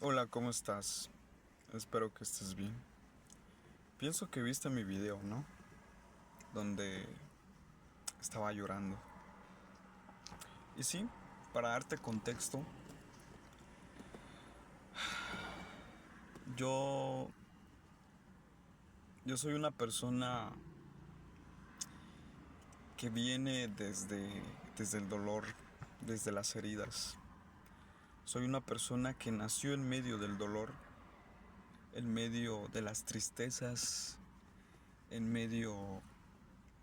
Hola, ¿cómo estás? Espero que estés bien. Pienso que viste mi video, ¿no? Donde estaba llorando. Y sí, para darte contexto, yo yo soy una persona que viene desde el dolor, desde las heridas. Soy una persona que nació en medio del dolor, en medio de las tristezas, en medio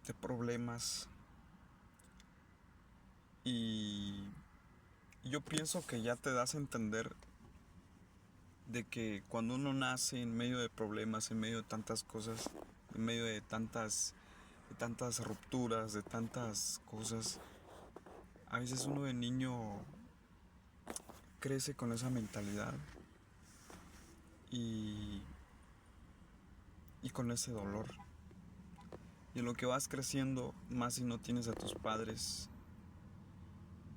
de problemas. Y yo pienso que ya te das a entender de que cuando uno nace en medio de problemas, en medio de tantas cosas, en medio de tantas rupturas, de tantas cosas, a veces uno de niño crece con esa mentalidad y, y con ese dolor. Y en lo que vas creciendo, más si no tienes a tus padres,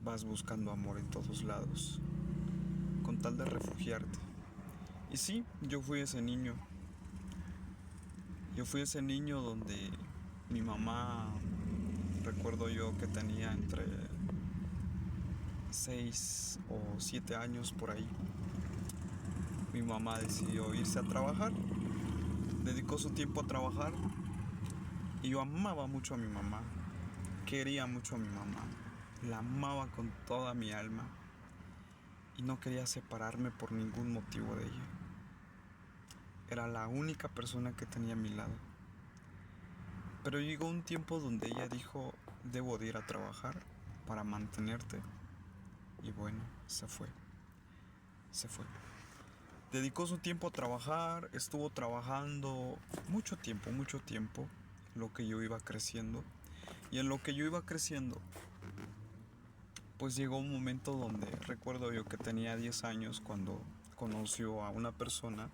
vas buscando amor en todos lados, con tal de refugiarte. Y sí, yo fui ese niño donde mi mamá, recuerdo yo que tenía entre 6 o 7 años por ahí. Mi mamá decidió irse a trabajar, dedicó su tiempo a trabajar y yo amaba mucho a mi mamá, quería mucho a mi mamá, la amaba con toda mi alma y no quería separarme por ningún motivo de ella. Era la única persona que tenía a mi lado. Pero llegó un tiempo donde ella dijo, debo de ir a trabajar para mantenerte. Y bueno, se fue. Dedicó su tiempo a trabajar, estuvo trabajando mucho tiempo, lo que yo iba creciendo. Y en lo que yo iba creciendo, pues llegó un momento donde recuerdo yo que tenía 10 años cuando conoció a una persona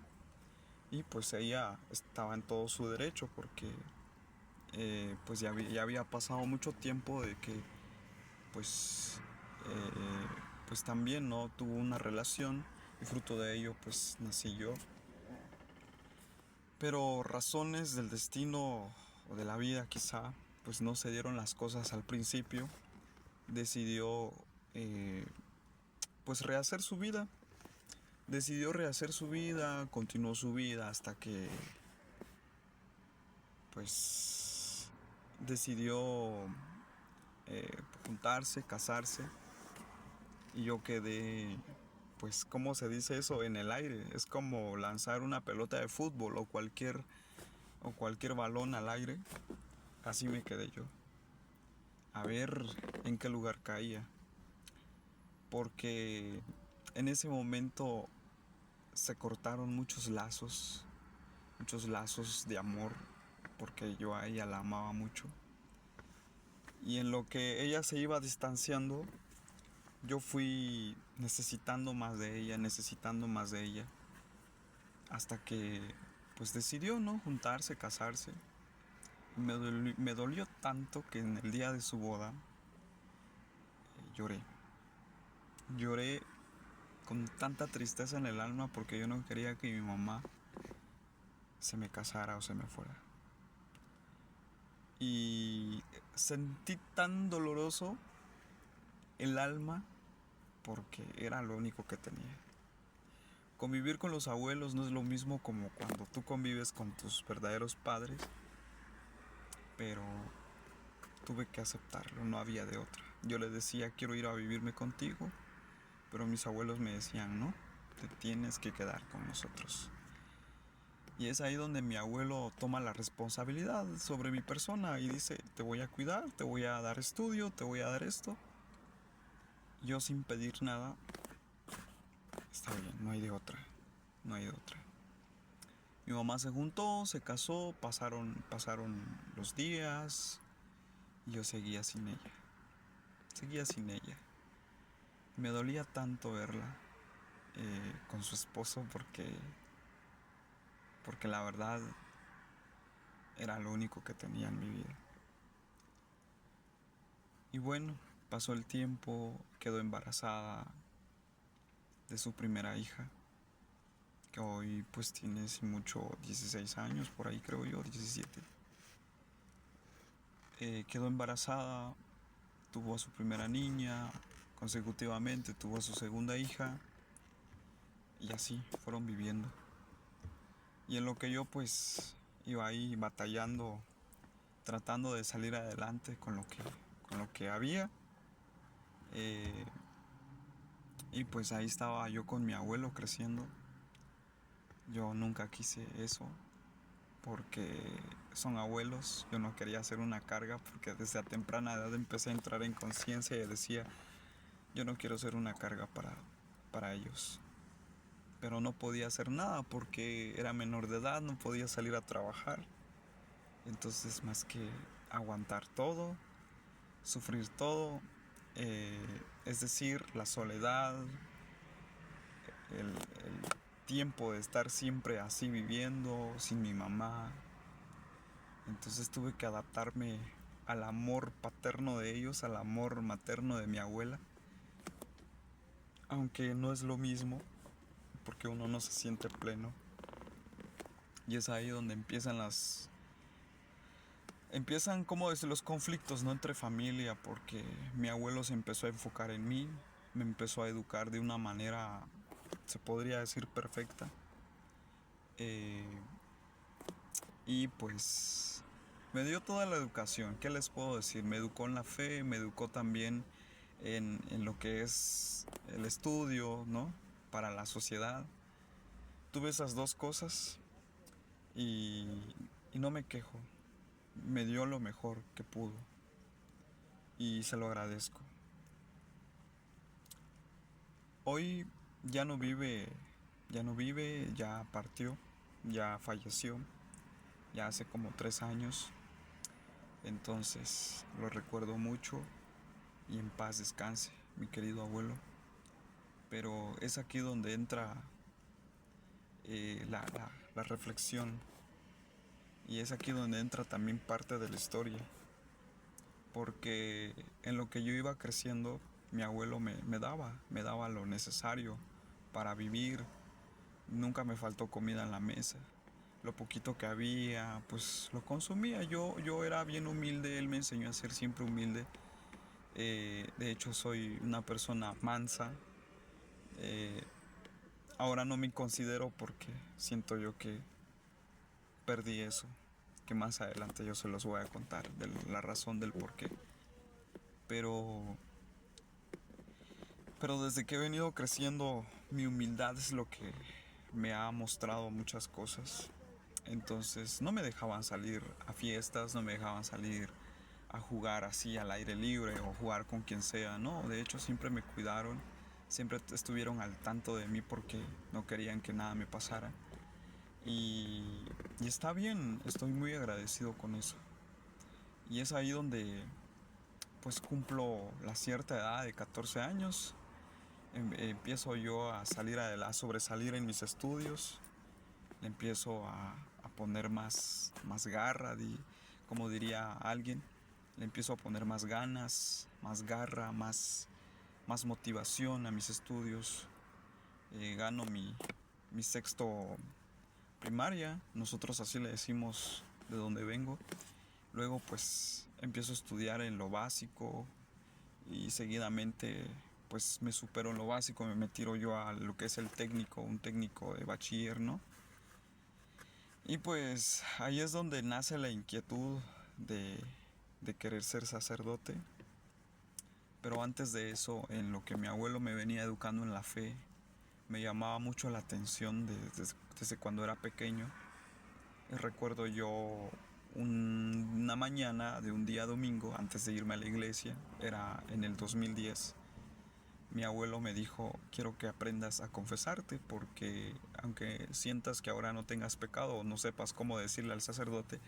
y pues ella estaba en todo su derecho porque pues ya había pasado mucho tiempo de que pues pues también no tuvo una relación y fruto de ello pues nací yo. Pero razones del destino o de la vida quizá, pues no se dieron las cosas al principio. Decidió eh, pues rehacer su vida. Decidió rehacer su vida, continuó su vida hasta que pues decidió juntarse, casarse. Y yo quedé, pues, ¿cómo se dice eso? En el aire. Es como lanzar una pelota de fútbol o cualquier balón al aire. Así me quedé yo. A ver en qué lugar caía. Porque en ese momento se cortaron muchos lazos de amor, porque yo a ella la amaba mucho. Y en lo que ella se iba distanciando, yo fui necesitando más de ella, hasta que pues decidió, ¿no? Juntarse, casarse. Me dolió tanto que en el día de su boda lloré. Lloré con tanta tristeza en el alma porque yo no quería que mi mamá se me casara o se me fuera. Y sentí tan doloroso el alma porque era lo único que tenía. Convivir con los abuelos no es lo mismo como cuando tú convives con tus verdaderos padres, pero tuve que aceptarlo, no había de otra. Yo le decía, quiero ir a vivirme contigo, pero mis abuelos me decían, no, te tienes que quedar con nosotros. Y es ahí donde mi abuelo toma la responsabilidad sobre mi persona y dice, te voy a cuidar, te voy a dar estudio, te voy a dar esto. Yo sin pedir nada, está bien, no hay de otra, no hay de otra. Mi mamá se juntó, se casó, pasaron los días y yo seguía sin ella. Me dolía tanto verla con su esposo porque la verdad era lo único que tenía en mi vida. Y bueno, pasó el tiempo, quedó embarazada de su primera hija. que hoy pues tiene sin mucho 16 años, por ahí creo yo, 17. Quedó embarazada, tuvo a su primera niña, consecutivamente tuvo a su segunda hija y así fueron viviendo. Y en lo que yo pues iba ahí batallando, tratando de salir adelante con lo que había. eh, y pues ahí estaba yo con mi abuelo creciendo. Yo nunca quise eso porque son abuelos. Yo no quería ser una carga porque desde a temprana edad empecé a entrar en conciencia y decía, yo no quiero ser una carga para ellos. Pero no podía hacer nada porque era menor de edad, no podía salir a trabajar. Entonces más que aguantar todo, sufrir todo, es decir, la soledad, el tiempo de estar siempre así viviendo, sin mi mamá. Entonces tuve que adaptarme al amor paterno de ellos, al amor materno de mi abuela. Aunque no es lo mismo, porque uno no se siente pleno. Y es ahí donde empiezan como desde los conflictos, ¿no? Entre familia, porque mi abuelo se empezó a enfocar en mí, me empezó a educar de una manera, se podría decir, perfecta. Eh, y pues me dio toda la educación, ¿qué les puedo decir? Me educó en la fe, me educó también en lo que es el estudio, ¿no? Para la sociedad. Tuve esas dos cosas y, y no me quejo. Me dio lo mejor que pudo y se lo agradezco. Hoy ya no vive, ya no vive, ya partió, ya falleció, ya hace como 3 años. Entonces lo recuerdo mucho y en paz descanse, mi querido abuelo. Pero es aquí donde entra la reflexión y es aquí donde entra también parte de la historia. Porque en lo que yo iba creciendo, mi abuelo me daba lo necesario para vivir. Nunca me faltó comida en la mesa. Lo poquito que había, pues lo consumía. Yo era bien humilde, él me enseñó a ser siempre humilde. De hecho, soy una persona mansa. Eh, Ahora no me considero porque siento yo que perdí eso. Que más adelante yo se los voy a contar de la razón del por qué. Pero Pero desde que he venido creciendo, mi humildad es lo que me ha mostrado muchas cosas. Entonces no me dejaban salir a fiestas, no me dejaban salir a jugar así al aire libre o jugar con quien sea. No, de hecho siempre me cuidaron, siempre estuvieron al tanto de mí porque no querían que nada me pasara. Y, y está bien, estoy muy agradecido con eso. Y es ahí donde pues cumplo la cierta edad de 14 años. Empiezo yo a a sobresalir en mis estudios, le empiezo a poner más garra, como diría alguien, le empiezo a poner más ganas, más garra, más motivación a mis estudios. Gano mi sexto primaria, nosotros así le decimos de donde vengo. Luego pues empiezo a estudiar en lo básico y seguidamente pues me supero en lo básico, me tiro yo a lo que es el técnico, un técnico de bachiller, ¿no? Y pues ahí es donde nace la inquietud de querer ser sacerdote. Pero antes de eso, en lo que mi abuelo me venía educando en la fe, me llamaba mucho la atención desde cuando era pequeño. Y recuerdo yo una mañana de un día domingo, antes de irme a la iglesia, era en el 2010. Mi abuelo me dijo, quiero que aprendas a confesarte porque aunque sientas que ahora no tengas pecado o no sepas cómo decirle al sacerdote,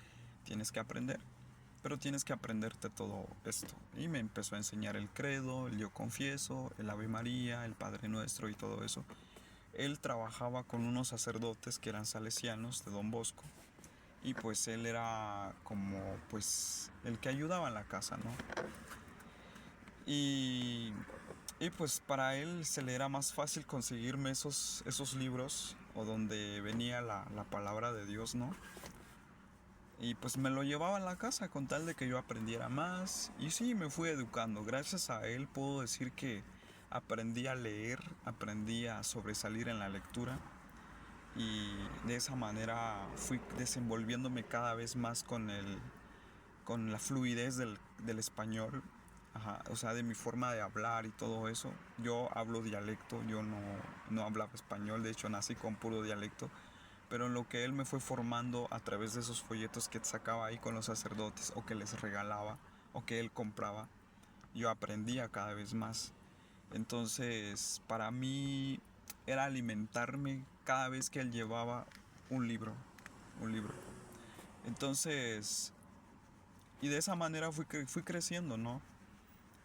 tienes que aprender. Pero tienes que aprenderte todo esto. Y me empezó a enseñar el credo, el yo confieso, el Ave María, el Padre Nuestro y todo eso. Él trabajaba con unos sacerdotes que eran salesianos de Don Bosco. Y pues él era como pues el que ayudaba en la casa, ¿no? Y Y pues para él se le era más fácil conseguirme esos libros o donde venía la palabra de Dios, ¿no? Y pues me lo llevaba a la casa con tal de que yo aprendiera más. Y sí, me fui educando. Gracias a él puedo decir que aprendí a leer, aprendí a sobresalir en la lectura. Y de esa manera fui desenvolviéndome cada vez más con la fluidez del español. Ajá, o sea, de mi forma de hablar y todo eso. Yo hablo dialecto, yo no hablaba español, de hecho nací con puro dialecto. Pero en lo que él me fue formando a través de esos folletos que sacaba ahí con los sacerdotes o que les regalaba o que él compraba, yo aprendía cada vez más. Entonces, para mí era alimentarme cada vez que él llevaba un libro, un libro. Entonces, y de esa manera fui creciendo, ¿no?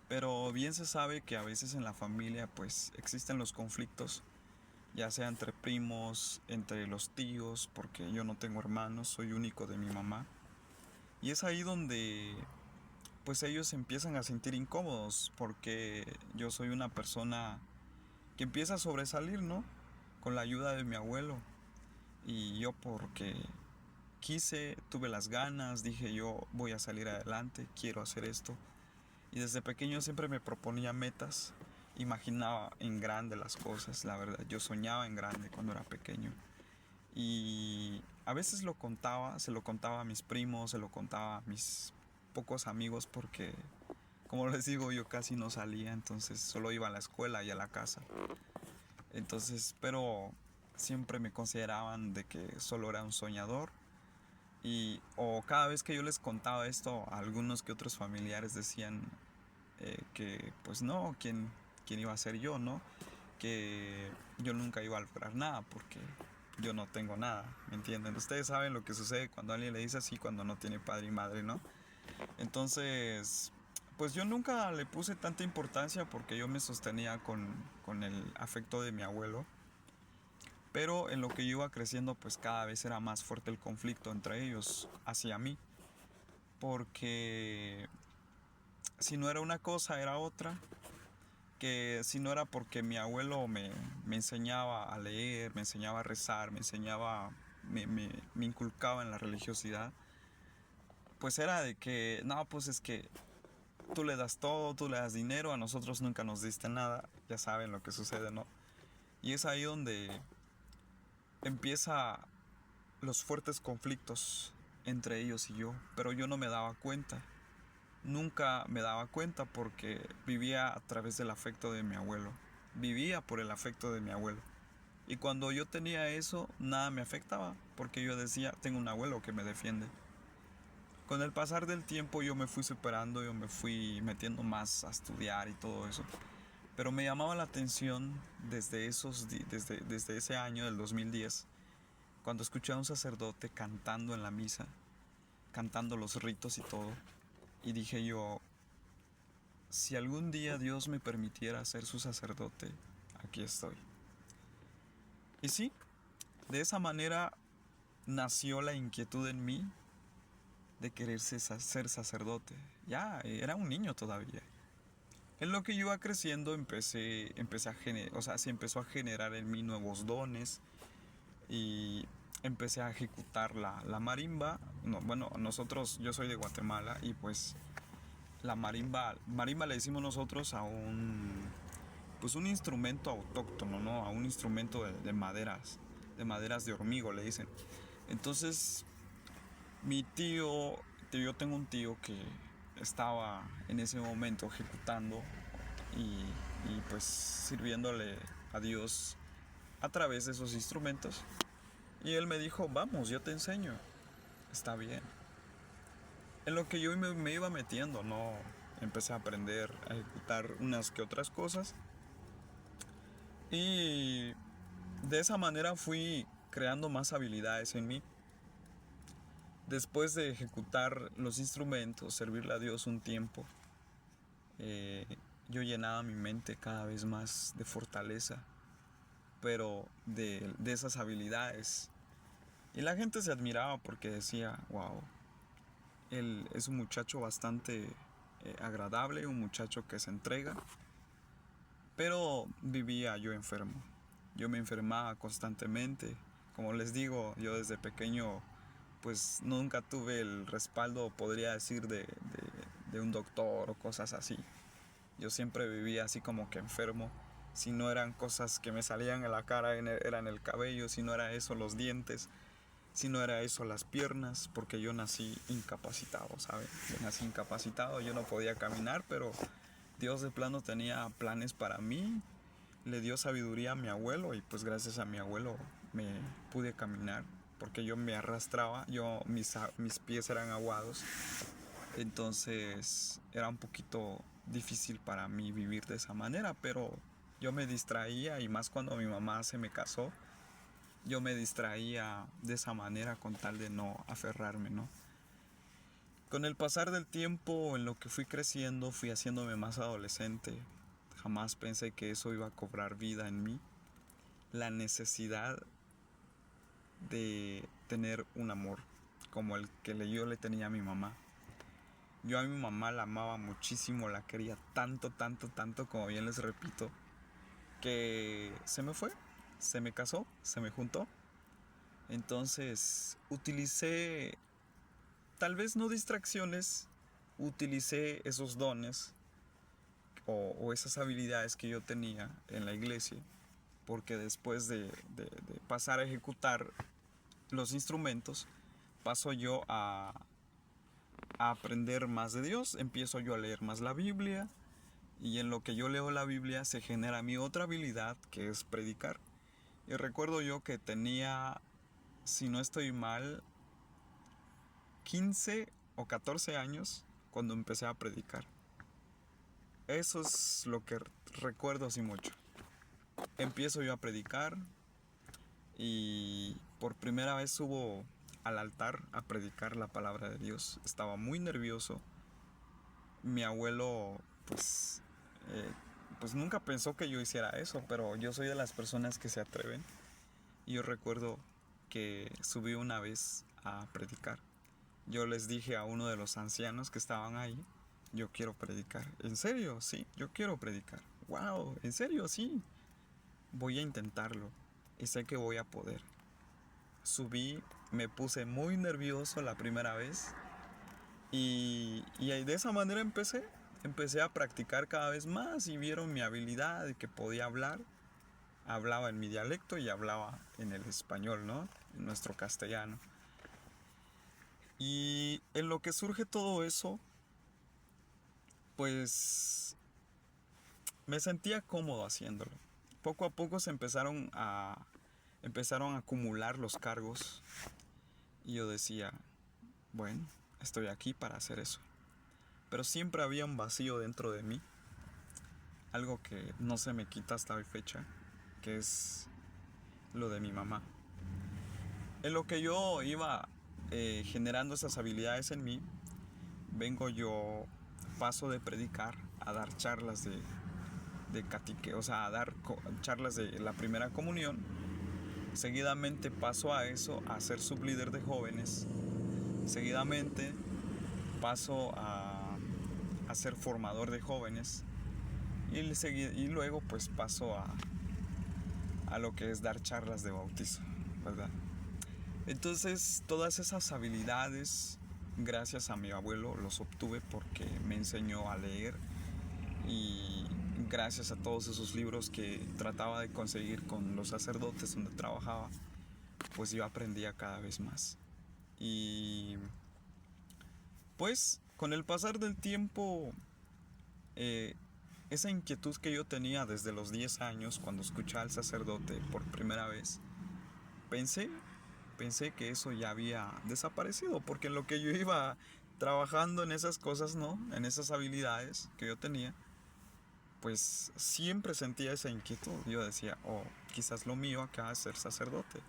Pero bien se sabe que a veces en la familia pues existen los conflictos, ya sea entre primos, entre los tíos, porque yo no tengo hermanos, soy único de mi mamá. Y es ahí donde pues ellos se empiezan a sentir incómodos, porque yo soy una persona que empieza a sobresalir, ¿no? Con la ayuda de mi abuelo. Y yo porque quise, tuve las ganas, dije yo voy a salir adelante, quiero hacer esto. Y desde pequeño siempre me proponía metas, imaginaba en grande las cosas, la verdad. Yo soñaba en grande cuando era pequeño. Y a veces lo contaba, se lo contaba a mis primos, se lo contaba a mis pocos amigos porque, como les digo, yo casi no salía, entonces solo iba a la escuela y a la casa. Entonces, pero siempre me consideraban de que solo era un soñador. Y o cada vez que yo les contaba esto, a algunos que otros familiares decían que pues no, ¿quién iba a ser yo, no? Que yo nunca iba a lograr nada porque yo no tengo nada, ¿me entienden? Ustedes saben lo que sucede cuando alguien le dice así cuando no tiene padre y madre, ¿no? Entonces, pues yo nunca le puse tanta importancia porque yo me sostenía con el afecto de mi abuelo. Pero en lo que yo iba creciendo, pues cada vez era más fuerte el conflicto entre ellos hacia mí. Porque si no era una cosa, era otra. Que si no era porque mi abuelo me enseñaba a leer, me enseñaba a rezar, me enseñaba, me inculcaba en la religiosidad, pues era de que, no, pues es que tú le das todo, tú le das dinero, a nosotros nunca nos diste nada, ya saben lo que sucede, ¿no? Y es ahí donde empieza los fuertes conflictos entre ellos y yo, pero yo no me daba cuenta. Nunca me daba cuenta porque vivía a través del afecto de mi abuelo. Vivía por el afecto de mi abuelo. Y cuando yo tenía eso, nada me afectaba, porque yo decía, tengo un abuelo que me defiende. Con el pasar del tiempo yo me fui superando, yo me fui metiendo más a estudiar y todo eso. Pero me llamaba la atención desde ese año del 2010, cuando escuché a un sacerdote cantando en la misa, cantando los ritos y todo. Y dije yo, si algún día Dios me permitiera ser su sacerdote, aquí estoy. Y sí, de esa manera nació la inquietud en mí de querer ser sacerdote. Ya, era un niño todavía. En lo que yo iba creciendo se empezó a generar en mí nuevos dones y empecé a ejecutar la marimba. No, bueno, yo soy de Guatemala y pues la marimba le decimos nosotros a pues un instrumento autóctono, ¿no? A un instrumento de maderas de hormigo le dicen. Entonces, yo tengo un tío que estaba en ese momento ejecutando y pues sirviéndole a Dios a través de esos instrumentos. Y él me dijo, vamos, yo te enseño. Está bien. En lo que yo me iba metiendo, ¿no? Empecé a aprender a ejecutar unas que otras cosas. Y de esa manera fui creando más habilidades en mí. Después de ejecutar los instrumentos, servirle a Dios un tiempo, eh, yo llenaba mi mente cada vez más de fortaleza, pero de esas habilidades. Y la gente se admiraba porque decía, wow, él es un muchacho bastante agradable, un muchacho que se entrega, Pero vivía yo enfermo. Yo me enfermaba constantemente. Como les digo, yo desde pequeño pues nunca tuve el respaldo, podría decir, de un doctor o cosas así. Yo siempre vivía así como que enfermo. Si no eran cosas que me salían en la cara, era en el cabello. Si no era eso, los dientes. Si no era eso, las piernas. Porque yo nací incapacitado, ¿saben? Yo nací incapacitado, yo no podía caminar, pero Dios de plano tenía planes para mí. Le dio sabiduría a mi abuelo y pues gracias a mi abuelo me pude caminar. Porque yo me arrastraba, mis pies eran aguados. Entonces era un poquito difícil para mí vivir de esa manera, pero yo me distraía y más cuando mi mamá se me casó, yo me distraía de esa manera con tal de no aferrarme, ¿no? Con el pasar del tiempo, en lo que fui creciendo, fui haciéndome más adolescente. Jamás pensé que eso iba a cobrar vida en mí. La necesidad de tener un amor como el que yo le tenía a mi mamá. Yo a mi mamá la amaba muchísimo, la quería tanto, tanto, tanto, como bien les repito, que se me fue, se me casó, se me juntó. Entonces utilicé, tal vez no distracciones, utilicé esos dones o esas habilidades que yo tenía en la iglesia, porque después de pasar a ejecutar los instrumentos, paso yo a aprender más de Dios, empiezo yo a leer más la Biblia y en lo que yo leo la Biblia se genera mi otra habilidad que es predicar. Y recuerdo yo que tenía, si no estoy mal, 15 o 14 años cuando empecé a predicar. Eso es lo que recuerdo así mucho. Empiezo yo a predicar y por primera vez subo al altar a predicar la palabra de Dios. Estaba muy nervioso. Mi abuelo pues, pues nunca pensó que yo hiciera eso, pero yo soy de las personas que se atreven. Y yo recuerdo que subí una vez a predicar. Yo les dije a uno de los ancianos que estaban ahí, yo quiero predicar. ¿En serio? Sí, yo quiero predicar. Wow, ¿en serio? Sí. Voy a intentarlo y sé que voy a poder. Subí, me puse muy nervioso la primera vez y de esa manera empecé a practicar cada vez más y vieron mi habilidad de que podía hablar. Hablaba en mi dialecto y hablaba en el español, ¿no? En nuestro castellano. Y en lo que surge todo eso, pues me sentía cómodo haciéndolo. Poco a poco se empezaron a acumular los cargos y yo decía, bueno, estoy aquí para hacer eso. Pero siempre había un vacío dentro de mí, algo que no se me quita hasta hoy fecha, que es lo de mi mamá. En lo que yo iba generando esas habilidades en mí, paso de predicar a dar charlas de catequesis, o sea, a dar charlas de la primera comunión. Seguidamente paso a eso, a ser sublíder de jóvenes. Seguidamente paso a ser formador de jóvenes. Y luego pues paso a lo que es dar charlas de bautizo, ¿verdad? Entonces todas esas habilidades, gracias a mi abuelo, los obtuve porque me enseñó a leer y gracias a todos esos libros que trataba de conseguir con los sacerdotes donde trabajaba, pues yo aprendía cada vez más. Y pues con el pasar del tiempo, esa inquietud que yo tenía desde los 10 años cuando escuchaba al sacerdote por primera vez, pensé que eso ya había desaparecido, porque en lo que yo iba trabajando en esas cosas, ¿no? En esas habilidades que yo tenía, pues siempre sentía esa inquietud. Yo decía, oh, quizás lo mío acá es ser sacerdote.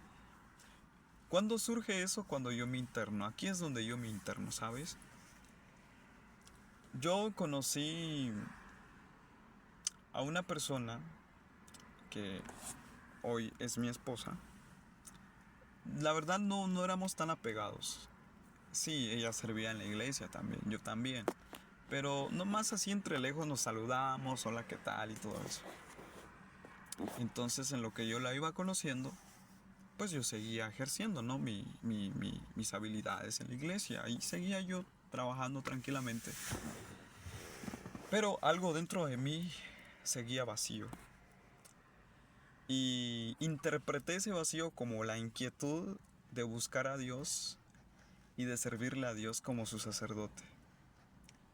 ¿Cuándo surge eso? Cuando yo me interno. Aquí es donde yo me interno, ¿sabes? Yo conocí a una persona que hoy es mi esposa. La verdad no éramos tan apegados. Sí, ella servía en la iglesia también, yo también. Pero nomás así entre lejos nos saludamos, hola, ¿qué tal? Y todo eso. Entonces, en lo que yo la iba conociendo, pues yo seguía ejerciendo, ¿no? Mis habilidades en la iglesia y seguía yo trabajando tranquilamente. Pero algo dentro de mí seguía vacío. Y interpreté ese vacío como la inquietud de buscar a Dios y de servirle a Dios como su sacerdote.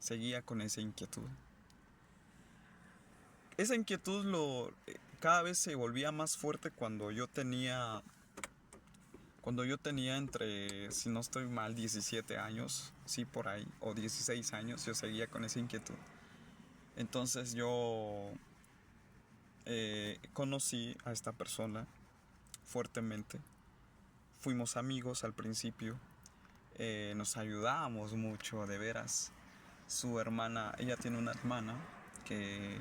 Seguía con esa inquietud. Esa inquietud cada vez se volvía más fuerte cuando yo tenía entre, si no estoy mal, 17 años, sí, por ahí, o 16 años, yo seguía con esa inquietud. Entonces yo conocí a esta persona fuertemente. Fuimos amigos al principio, nos ayudábamos mucho, de veras. Su hermana, ella tiene una hermana que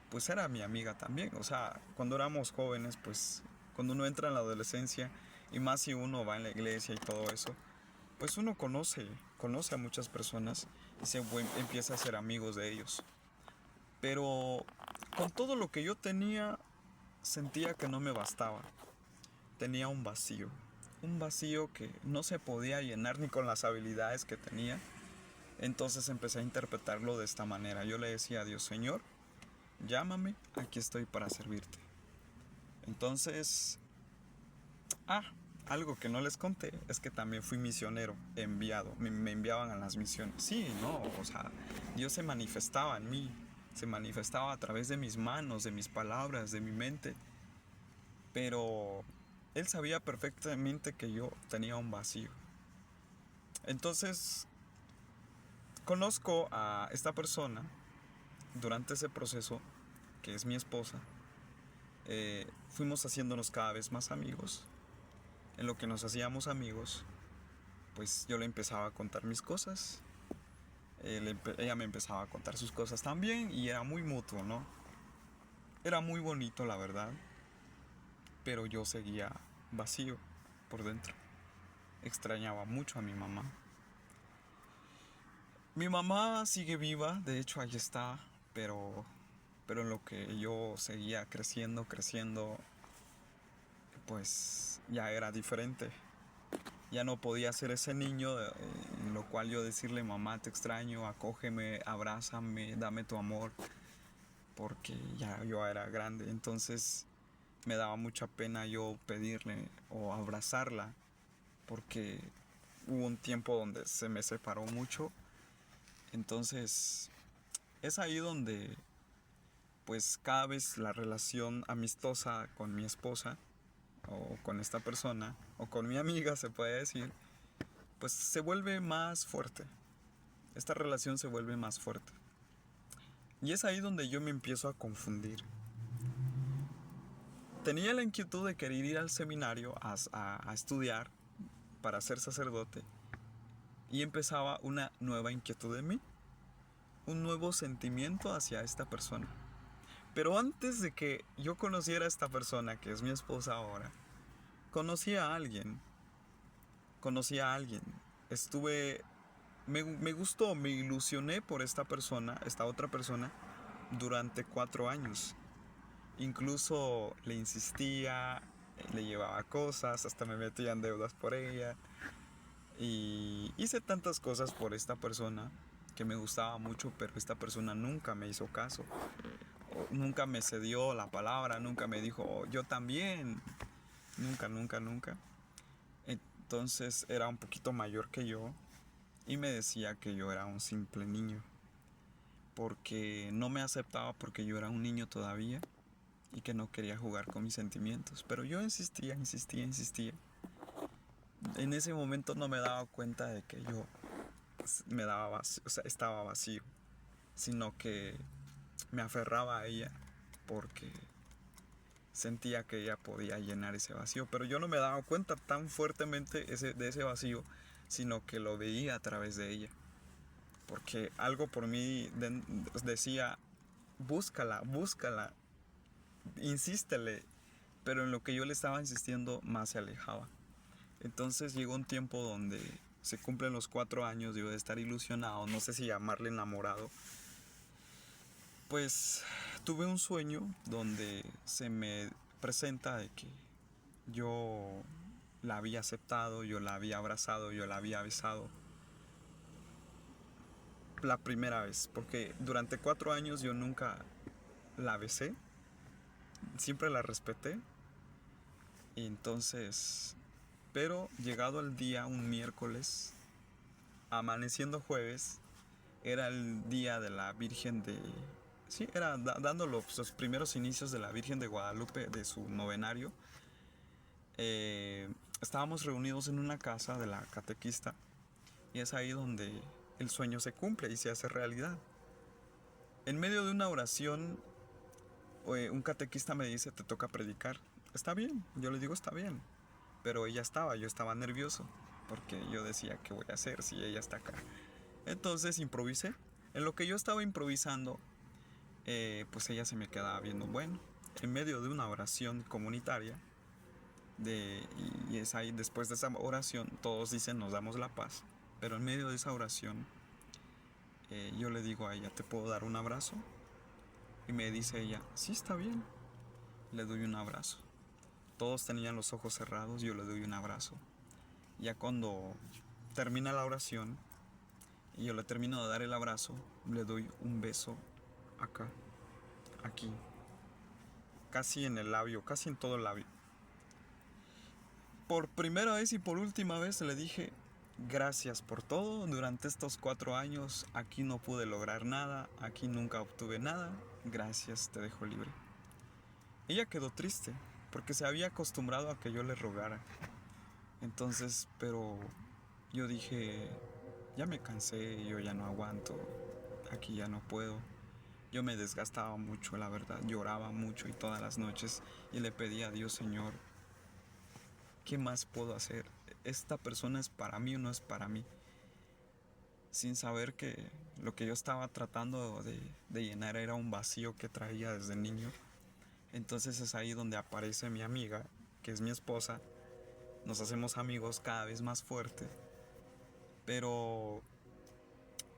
pues era mi amiga también. O sea, cuando éramos jóvenes, pues cuando uno entra en la adolescencia y más si uno va en la iglesia y todo eso, pues uno conoce a muchas personas y empieza a ser amigos de ellos. Pero con todo lo que yo tenía, sentía que no me bastaba. Tenía un vacío que no se podía llenar ni con las habilidades que tenía. Entonces empecé a interpretarlo de esta manera. Yo le decía a Dios: Señor, llámame, aquí estoy para servirte. Entonces, algo que no les conté es que también fui misionero, enviado. Me enviaban a las misiones. Sí, no, o sea, Dios se manifestaba en mí, se manifestaba a través de mis manos, de mis palabras, de mi mente. Pero Él sabía perfectamente que yo tenía un vacío. Entonces, conozco a esta persona durante ese proceso, que es mi esposa. Fuimos haciéndonos cada vez más amigos. En lo que nos hacíamos amigos, pues yo le empezaba a contar mis cosas. Ella me empezaba a contar sus cosas también y era muy mutuo, ¿no? Era muy bonito, la verdad, pero yo seguía vacío por dentro. Extrañaba mucho a mi mamá. Mi mamá sigue viva, de hecho ahí está, pero en lo que yo seguía creciendo, pues ya era diferente. Ya no podía ser ese niño en lo cual yo decirle: mamá, te extraño, acógeme, abrázame, dame tu amor, porque ya yo era grande. Entonces me daba mucha pena yo pedirle o abrazarla, porque hubo un tiempo donde se me separó mucho. Entonces es ahí donde pues cada vez la relación amistosa con mi esposa o con esta persona o con mi amiga, se puede decir, pues se vuelve más fuerte. Esta relación se vuelve más fuerte. Y es ahí donde yo me empiezo a confundir. Tenía la inquietud de querer ir al seminario a estudiar para ser sacerdote. Y empezaba una nueva inquietud en mí. Un nuevo sentimiento hacia esta persona. Pero antes de que yo conociera a esta persona, que es mi esposa ahora, conocí a alguien. Me gustó, me ilusioné por esta persona, esta otra persona, durante 4 años. Incluso le insistía, le llevaba cosas, hasta me metía en deudas por ella. Y hice tantas cosas por esta persona que me gustaba mucho, pero esta persona nunca me hizo caso. Nunca me cedió la palabra, nunca me dijo: "Oh, yo también". Nunca. Entonces era un poquito mayor que yo y me decía que yo era un simple niño, porque no me aceptaba porque yo era un niño todavía y que no quería jugar con mis sentimientos. Pero yo insistía. En ese momento no me daba cuenta de que yo estaba vacío, sino que me aferraba a ella porque sentía que ella podía llenar ese vacío. Pero yo no me daba cuenta tan fuertemente de ese vacío, sino que lo veía a través de ella. Porque algo por mí decía: búscala, insístele. Pero en lo que yo le estaba insistiendo, más se alejaba. Entonces llegó un tiempo donde se cumplen los 4 años de estar ilusionado, no sé si llamarle enamorado. Pues tuve un sueño donde se me presenta de que yo la había aceptado, yo la había abrazado, yo la había besado la primera vez, porque durante 4 años yo nunca la besé, siempre la respeté. Y entonces, pero llegado el día, un miércoles, amaneciendo jueves, era el día de la Virgen de... Sí, era dando los primeros inicios de la Virgen de Guadalupe, de su novenario. Estábamos reunidos en una casa de la catequista y es ahí donde el sueño se cumple y se hace realidad. En medio de una oración, un catequista me dice, te toca predicar. Está bien, yo le digo, está bien. Pero yo estaba nervioso, porque yo decía, ¿qué voy a hacer si ella está acá? Entonces improvisé. En lo que yo estaba improvisando, pues ella se me quedaba viendo. Bueno, en medio de una oración comunitaria, y es ahí, después de esa oración, todos dicen, nos damos la paz. Pero en medio de esa oración, yo le digo a ella, ¿te puedo dar un abrazo? Y me dice ella, sí, está bien. Le doy un abrazo. Todos tenían los ojos cerrados, yo le doy un abrazo. Ya cuando termina la oración y yo le termino de dar el abrazo, le doy un beso acá, aquí, casi en el labio, casi en todo el labio. Por primera vez y por última vez le dije, gracias por todo, durante estos 4 años aquí no pude lograr nada, aquí nunca obtuve nada, gracias, te dejo libre. Ella quedó triste, porque se había acostumbrado a que yo le rogara. Entonces, pero yo dije, ya me cansé, yo ya no aguanto, aquí ya no puedo. Yo me desgastaba mucho, la verdad, lloraba mucho y todas las noches y le pedía a Dios, Señor, ¿qué más puedo hacer? ¿Esta persona es para mí o no es para mí? Sin saber que lo que yo estaba tratando de llenar era un vacío que traía desde niño. Entonces es ahí donde aparece mi amiga, que es mi esposa. Nos hacemos amigos cada vez más fuertes. Pero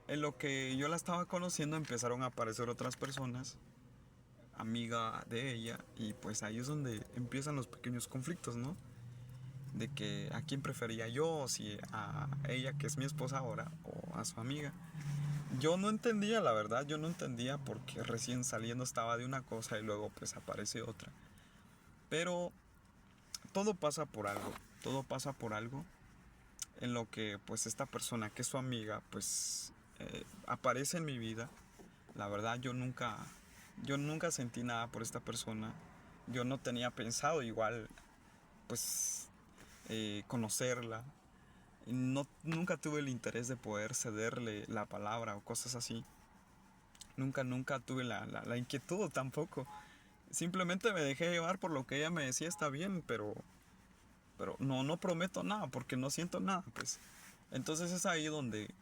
en lo que yo la estaba conociendo empezaron a aparecer otras personas, amiga de ella, y pues ahí es donde empiezan los pequeños conflictos, ¿no? De que a quién prefería yo, si a ella, que es mi esposa ahora, o a su amiga. Yo no entendía, la verdad, yo no entendía porque recién saliendo estaba de una cosa y luego pues aparece otra. Pero todo pasa por algo, todo pasa por algo en lo que pues esta persona que es su amiga pues aparece en mi vida. La verdad yo nunca sentí nada por esta persona. Yo no tenía pensado igual pues conocerla. No, nunca tuve el interés de poder cederle la palabra o cosas así. Nunca tuve la inquietud tampoco. Simplemente me dejé llevar por lo que ella me decía, está bien, pero no prometo nada porque no siento nada, pues. Entonces es ahí donde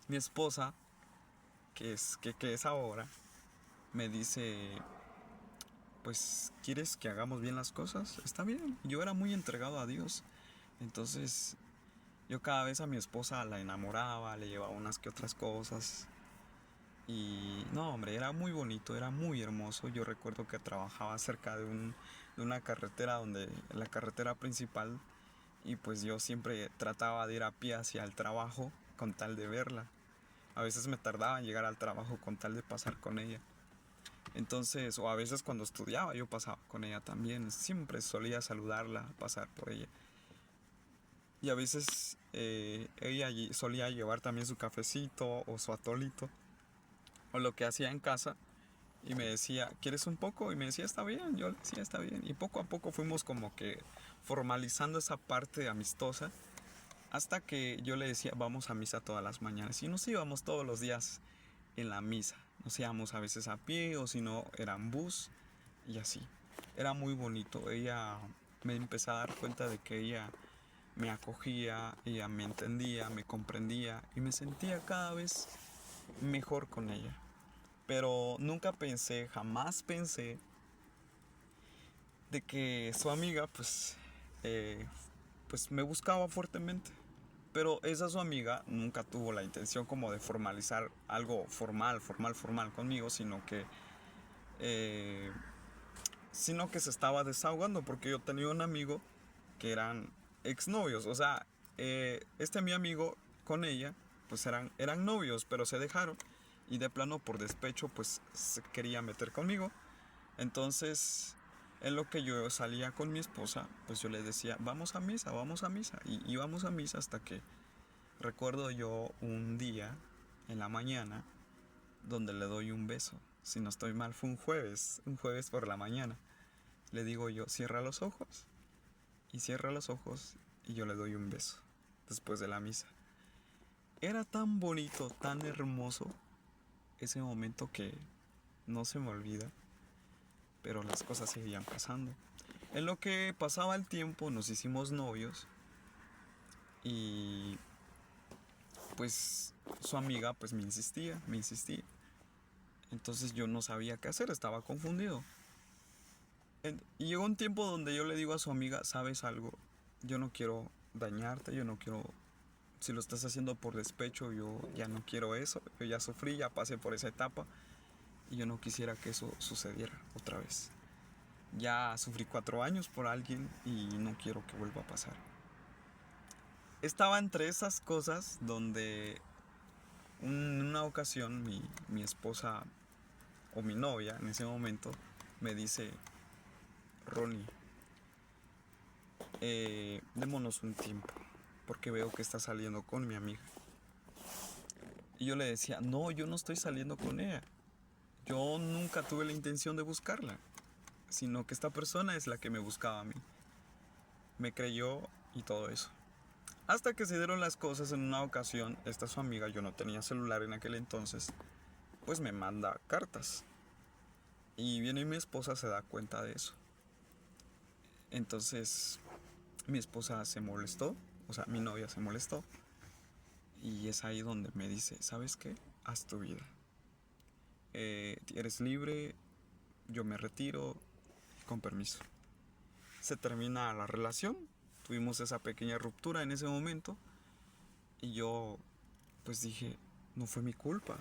mi esposa, que es ahora, me dice, pues, ¿quieres que hagamos bien las cosas? Está bien. Yo era muy entregado a Dios. Entonces, yo cada vez a mi esposa la enamoraba, le llevaba unas que otras cosas. Y no, hombre, era muy bonito, era muy hermoso. Yo recuerdo que trabajaba cerca de una carretera, la carretera principal, y pues yo siempre trataba de ir a pie hacia el trabajo con tal de verla. A veces me tardaba en llegar al trabajo con tal de pasar con ella. Entonces, o a veces cuando estudiaba yo pasaba con ella también. Siempre solía saludarla, pasar por ella. Y a veces ella solía llevar también su cafecito o su atolito o lo que hacía en casa. Y me decía, ¿quieres un poco? Y me decía, está bien. Yo le decía, está bien. Y poco a poco fuimos como que formalizando esa parte amistosa. Hasta que yo le decía, vamos a misa todas las mañanas. Y nos íbamos todos los días en la misa. Nos íbamos a veces a pie o si no, era en bus y así. Era muy bonito. Ella me empezó a dar cuenta de que ella me acogía, ella me entendía, me comprendía y me sentía cada vez mejor con ella. Pero nunca pensé, jamás pensé de que su amiga pues me buscaba fuertemente. Pero esa su amiga nunca tuvo la intención como de formalizar algo formal conmigo, sino que eh, sino que se estaba desahogando porque yo tenía un amigo que eran exnovios. O sea, este mi amigo con ella, pues eran novios, pero se dejaron. Y de plano, por despecho, pues se quería meter conmigo. Entonces, en lo que yo salía con mi esposa, pues yo le decía, vamos a misa, vamos a misa. Y íbamos a misa hasta que recuerdo yo un día en la mañana donde le doy un beso. Si no estoy mal, fue un jueves por la mañana. Le digo yo, cierra los ojos. Y cierra los ojos y yo le doy un beso después de la misa. Era tan bonito, tan hermoso ese momento que no se me olvida, pero las cosas seguían pasando. En lo que pasaba el tiempo nos hicimos novios y pues su amiga pues me insistía. Entonces yo no sabía qué hacer, estaba confundido. Y llegó un tiempo donde yo le digo a su amiga, ¿sabes algo? Yo no quiero dañarte, yo no quiero, si lo estás haciendo por despecho, yo ya no quiero eso, yo ya sufrí, ya pasé por esa etapa y yo no quisiera que eso sucediera otra vez. Ya sufrí 4 años por alguien y no quiero que vuelva a pasar. Estaba entre esas cosas donde en una ocasión mi esposa o mi novia en ese momento me dice, Ronnie, démonos un tiempo porque veo que está saliendo con mi amiga. Y yo le decía, no, yo no estoy saliendo con ella. Yo nunca tuve la intención de buscarla, sino que esta persona es la que me buscaba a mí. Me creyó y todo eso. Hasta que se dieron las cosas en una ocasión, esta su amiga, yo no tenía celular en aquel entonces, pues me manda cartas. Y viene mi esposa, se da cuenta de eso. Entonces mi esposa se molestó, o sea, mi novia se molestó. Y es ahí donde me dice, ¿sabes qué? Haz tu vida. Eres libre, yo me retiro, con permiso. Se termina la relación, tuvimos esa pequeña ruptura en ese momento y yo pues dije, no fue mi culpa,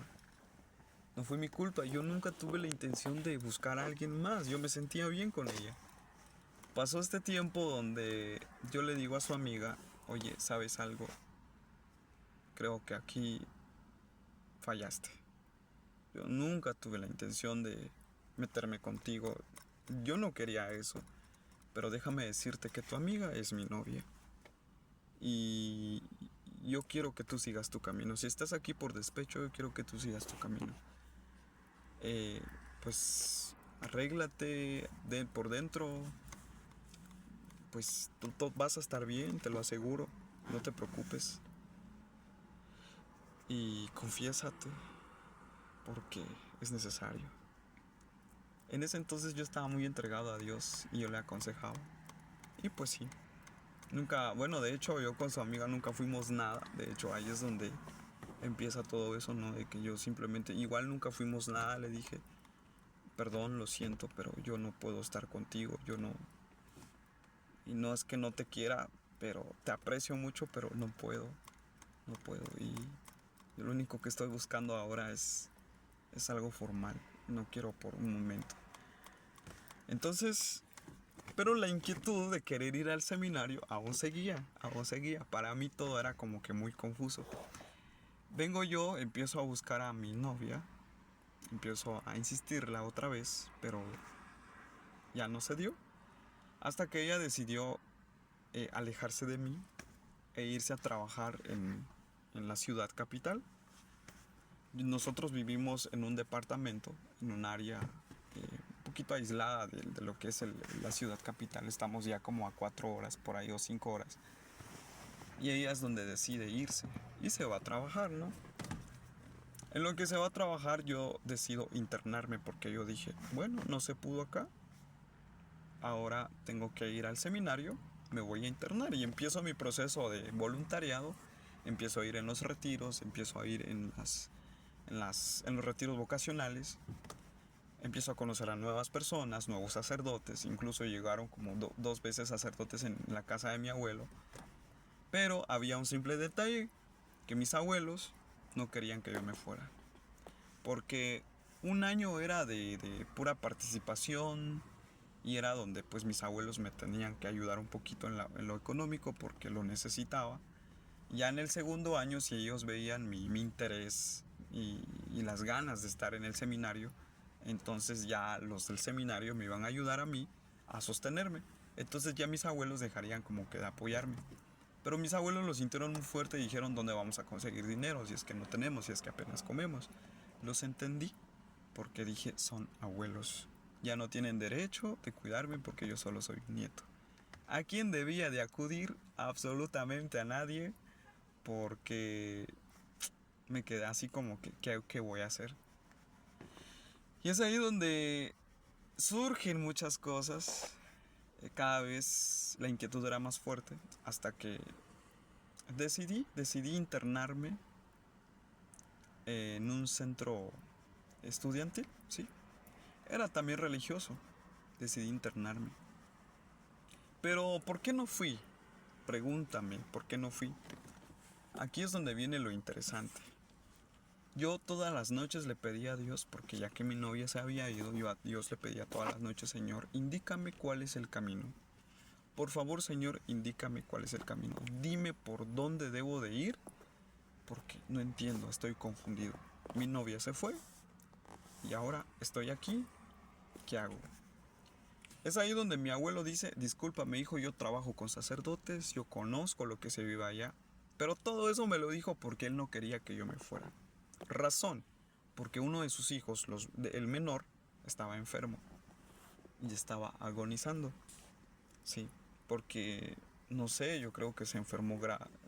no fue mi culpa, yo nunca tuve la intención de buscar a alguien más, yo me sentía bien con ella. Pasó este tiempo donde yo le digo a su amiga, oye, ¿sabes algo? Creo que aquí fallaste. Yo nunca tuve la intención de meterme contigo, yo no quería eso. Pero déjame decirte que tu amiga es mi novia. Y yo quiero que tú sigas tu camino. Si estás aquí por despecho, yo quiero que tú sigas tu camino. Pues arréglate por dentro. Pues tú vas a estar bien, te lo aseguro. No te preocupes. Y confiésate, porque es necesario. En ese entonces yo estaba muy entregado a Dios y yo le aconsejaba. Y pues sí. Nunca, bueno, de hecho yo con su amiga nunca fuimos nada. De hecho ahí es donde empieza todo eso, ¿no? De que yo simplemente, igual nunca fuimos nada, le dije, perdón, lo siento, pero yo no puedo estar contigo, yo no. Y no es que no te quiera, pero te aprecio mucho, pero no puedo, no puedo. Y lo único que estoy buscando ahora es algo formal, no quiero por un momento. Entonces, pero la inquietud de querer ir al seminario aún seguía, aún seguía. Para mí todo era como que muy confuso. Vengo yo, empiezo a buscar a mi novia, empiezo a insistirla otra vez, pero ya no se dio. Hasta que ella decidió alejarse de mí e irse a trabajar en la ciudad capital. Nosotros vivimos en un departamento, en un área un poquito aislada de lo que es la ciudad capital. Estamos ya como a 4 horas por ahí o 5 horas. Y ella es donde decide irse y se va a trabajar, ¿no? En lo que se va a trabajar yo decido internarme porque yo dije, bueno, no se pudo acá, ahora tengo que ir al seminario, me voy a internar y empiezo mi proceso de voluntariado, empiezo a ir en los retiros, empiezo a ir en los retiros vocacionales, empiezo a conocer a nuevas personas, nuevos sacerdotes, incluso llegaron como 2 veces sacerdotes en la casa de mi abuelo, pero había un simple detalle, que mis abuelos no querían que yo me fuera, porque un año era de pura participación y era donde pues mis abuelos me tenían que ayudar un poquito en lo económico porque lo necesitaba. Ya en el segundo año, si ellos veían mi interés y las ganas de estar en el seminario, entonces ya los del seminario me iban a ayudar a mí a sostenerme. Entonces ya mis abuelos dejarían como que de apoyarme. Pero mis abuelos lo sintieron muy fuerte y dijeron: ¿dónde vamos a conseguir dinero si es que no tenemos, si es que apenas comemos? Los entendí porque dije: son abuelos, ya no tienen derecho de cuidarme porque yo solo soy un nieto. ¿A quién debía de acudir? Absolutamente a nadie, porque me quedé así como que ¿qué voy a hacer? Y es ahí donde surgen muchas cosas. Cada vez la inquietud era más fuerte hasta que decidí internarme en un centro estudiantil, sí. Era también religioso. Decidí internarme. Pero ¿por qué no fui? Pregúntame, ¿por qué no fui? Aquí es donde viene lo interesante. Yo todas las noches le pedía a Dios, porque ya que mi novia se había ido, yo a Dios le pedía todas las noches: Señor, indícame cuál es el camino. Por favor, Señor, indícame cuál es el camino. Dime por dónde debo de ir, porque no entiendo, estoy confundido. Mi novia se fue y ahora estoy aquí. ¿Qué hago? Es ahí donde mi abuelo dice: discúlpame, hijo, yo trabajo con sacerdotes, yo conozco lo que se vive allá. Pero todo eso me lo dijo porque él no quería que yo me fuera. Razón: porque uno de sus hijos, el menor, estaba enfermo y estaba agonizando. Sí, porque no sé, yo creo que se enfermó,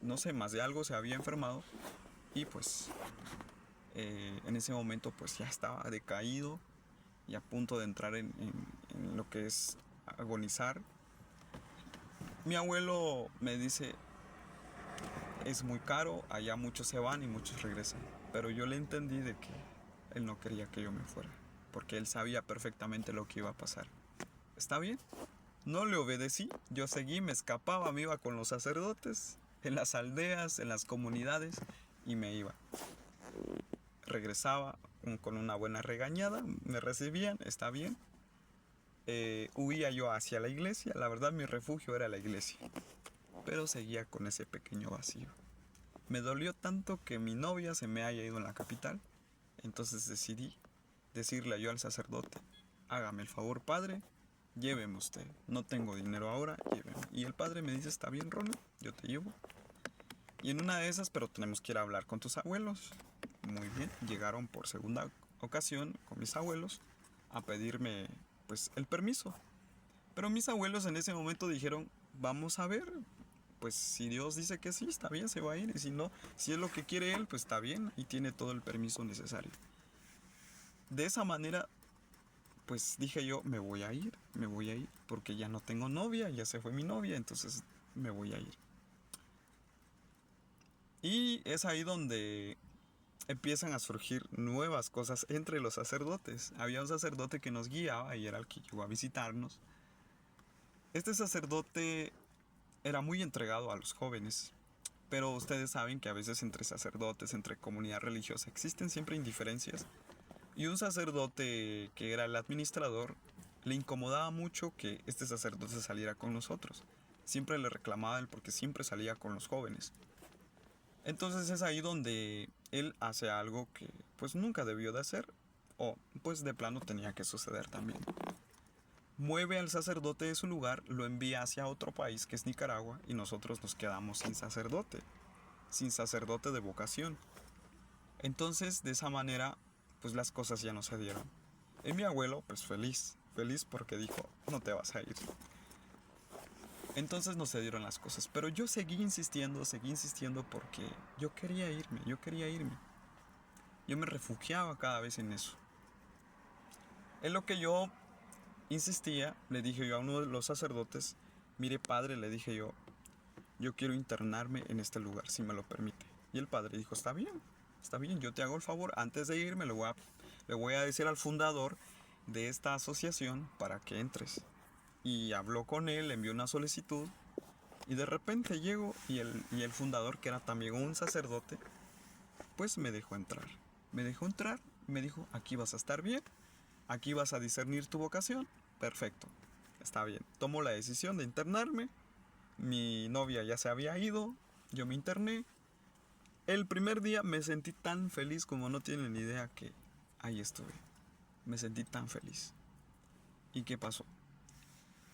no sé, más de algo se había enfermado y pues en ese momento pues ya estaba decaído y a punto de entrar en lo que es agonizar. Mi abuelo me dice: es muy caro, allá muchos se van y muchos regresan. Pero yo le entendí de que él no quería que yo me fuera, porque él sabía perfectamente lo que iba a pasar. ¿Está bien? No le obedecí, yo seguí, me escapaba, me iba con los sacerdotes, en las aldeas, en las comunidades, y me iba. Regresaba con una buena regañada, me recibían, está bien. Huía yo hacia la iglesia, la verdad mi refugio era la iglesia, pero seguía con ese pequeño vacío. Me dolió tanto que mi novia se me haya ido en la capital, entonces decidí decirle yo al sacerdote: hágame el favor, padre, lléveme usted, no tengo dinero ahora, lléveme. Y el padre me dice: está bien, Ronald, yo te llevo. Y en una de esas: pero tenemos que ir a hablar con tus abuelos. Muy bien, llegaron por segunda ocasión con mis abuelos a pedirme pues el permiso. Pero mis abuelos en ese momento dijeron: vamos a ver, pues si Dios dice que sí, está bien, se va a ir. Y si no, si es lo que quiere él, pues está bien, y tiene todo el permiso necesario. De esa manera, pues dije yo: me voy a ir, porque ya no tengo novia, ya se fue mi novia, entonces me voy a ir. Y es ahí donde empiezan a surgir nuevas cosas entre los sacerdotes. Había un sacerdote que nos guiaba y era el que llegó a visitarnos. Este sacerdote era muy entregado a los jóvenes, pero ustedes saben que a veces entre sacerdotes, entre comunidad religiosa, existen siempre indiferencias. Y un sacerdote que era el administrador le incomodaba mucho que este sacerdote saliera con nosotros. Siempre le reclamaba a él porque siempre salía con los jóvenes. Entonces es ahí donde él hace algo que pues nunca debió de hacer, o pues de plano tenía que suceder también. Mueve al sacerdote de su lugar, lo envía hacia otro país que es Nicaragua, y nosotros nos quedamos sin sacerdote de vocación. Entonces de esa manera pues las cosas ya no se dieron. Y mi abuelo pues feliz porque dijo: no te vas a ir. Entonces no se dieron las cosas, pero yo seguí insistiendo porque yo quería irme. Yo me refugiaba cada vez en eso. En lo que yo insistía, le dije yo a uno de los sacerdotes: mire, padre, le dije yo quiero internarme en este lugar, si me lo permite. Y el padre dijo: está bien, yo te hago el favor, antes de irme le voy a decir al fundador de esta asociación para que entres. Y habló con él, envió una solicitud, y de repente llego y el fundador, que era también un sacerdote, pues me dejó entrar. me dijo, aquí vas a estar bien, aquí vas a discernir tu vocación, perfecto, está bien. Tomo la decisión de internarme, mi novia ya se había ido, yo me interné. El primer día me sentí tan feliz como no tienen idea que ahí estuve. Me sentí tan feliz. ¿Y qué pasó?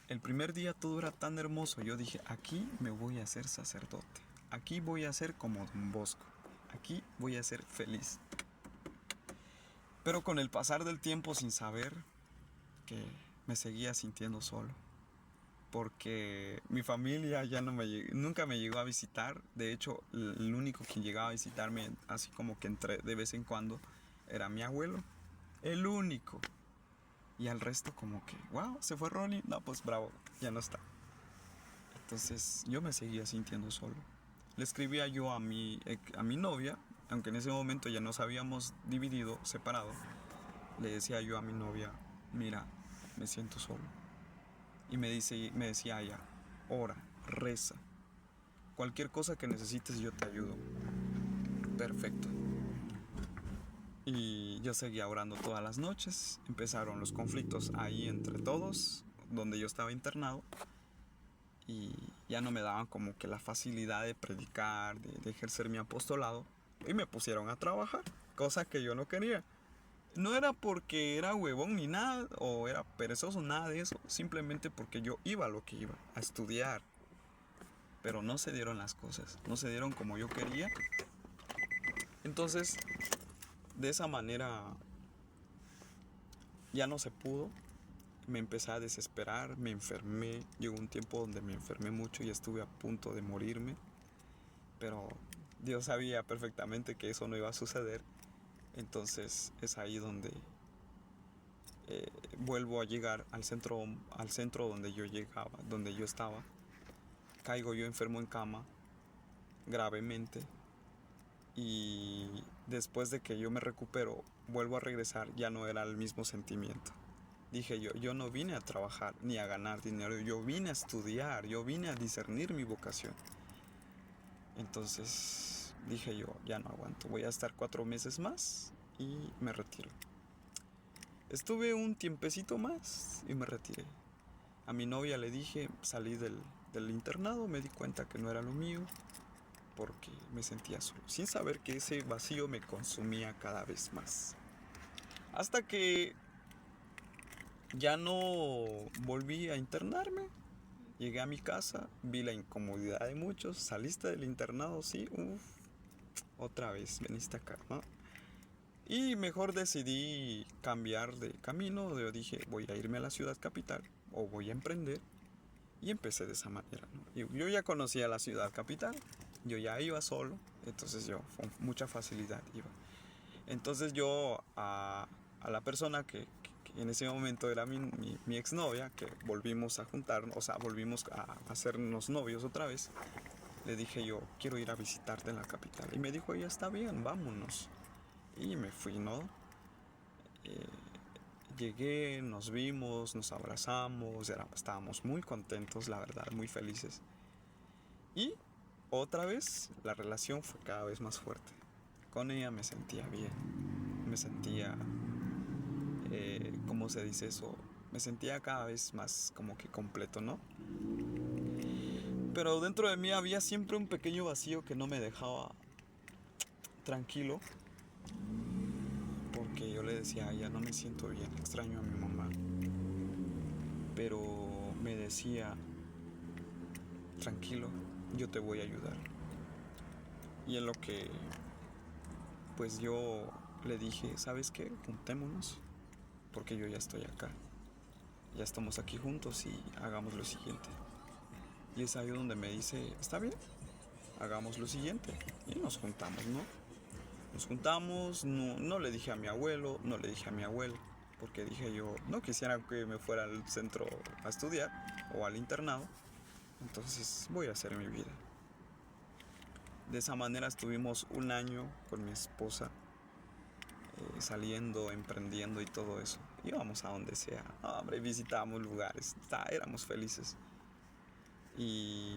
El primer día todo era tan hermoso. Yo dije, aquí me voy a hacer sacerdote. Aquí voy a ser como Don Bosco. Aquí voy a ser feliz. Pero con el pasar del tiempo, sin saber, que me seguía sintiendo solo. Porque mi familia ya nunca me llegó a visitar. De hecho, el único que llegaba a visitarme, así como que de vez en cuando, era mi abuelo. El único. Y al resto como que, wow, se fue Ronnie. No, pues bravo, ya no está. Entonces yo me seguía sintiendo solo. Le escribía yo a mi novia, aunque en ese momento ya nos habíamos dividido, separado. Le decía yo a mi novia, mira, me siento solo. Y me decía ella, ora, reza. Cualquier cosa que necesites yo te ayudo. Perfecto. Y yo seguía orando todas las noches. Empezaron los conflictos ahí entre todos, donde yo estaba internado. Y ya no me daban como que la facilidad de predicar, de ejercer mi apostolado. Y me pusieron a trabajar, cosa que yo no quería. No era porque era huevón ni nada, o era perezoso, nada de eso. Simplemente porque yo iba a lo que iba, a estudiar. Pero no se dieron las cosas, no se dieron como yo quería. Entonces, de esa manera, ya no se pudo. Me empecé a desesperar, me enfermé. Llegó un tiempo donde me enfermé mucho y estuve a punto de morirme. Pero Dios sabía perfectamente que eso no iba a suceder. Entonces es ahí donde vuelvo a llegar al centro donde yo llegaba, donde yo estaba. Caigo yo enfermo en cama, gravemente. Y después de que yo me recupero, vuelvo a regresar, ya no era el mismo sentimiento. Dije yo no vine a trabajar ni a ganar dinero, yo vine a estudiar, yo vine a discernir mi vocación. Entonces dije yo, ya no aguanto, voy a estar 4 meses más y me retiro. Estuve un tiempecito más y me retiré. A mi novia le dije, salí del internado, me di cuenta que no era lo mío, porque me sentía solo, sin saber que ese vacío me consumía cada vez más. Hasta que ya no volví a internarme. Llegué a mi casa, vi la incomodidad de muchos. Saliste del internado, sí, otra vez veniste acá, ¿no? Y mejor decidí cambiar de camino. Yo dije, voy a irme a la ciudad capital o voy a emprender. Y empecé de esa manera, ¿no? Y yo ya conocía la ciudad capital, yo ya iba solo, entonces yo con mucha facilidad iba. Entonces yo a la persona que en ese momento era mi exnovia, que volvimos a juntarnos, o sea, volvimos a hacernos novios otra vez, le dije yo, quiero ir a visitarte en la capital. Y me dijo, ya está bien, vámonos. Y me fui, ¿no? Eh, Llegué, nos vimos, nos abrazamos, estábamos muy contentos, la verdad, muy felices. Y otra vez la relación fue cada vez más fuerte. Con ella me sentía bien, me sentía, ¿cómo se dice eso? Me sentía cada vez más como que completo, ¿no? Pero dentro de mí había siempre un pequeño vacío que no me dejaba tranquilo. Porque yo le decía a ella, no me siento bien, extraño a mi mamá. Pero me decía, tranquilo, yo te voy a ayudar. Y en lo que pues yo le dije, ¿sabes qué? Juntémonos, porque yo ya estoy acá. Ya estamos aquí juntos y hagamos lo siguiente. Y es ahí donde me dice, está bien, hagamos lo siguiente. Y nos juntamos, ¿no? Nos juntamos, no le dije a mi abuelo, no le dije a mi abuela, porque dije yo, no quisiera que me fuera al centro a estudiar o al internado, entonces voy a hacer mi vida. De esa manera estuvimos un año con mi esposa, saliendo, emprendiendo y todo eso. Íbamos a donde sea, hombre, visitábamos lugares, éramos felices. Y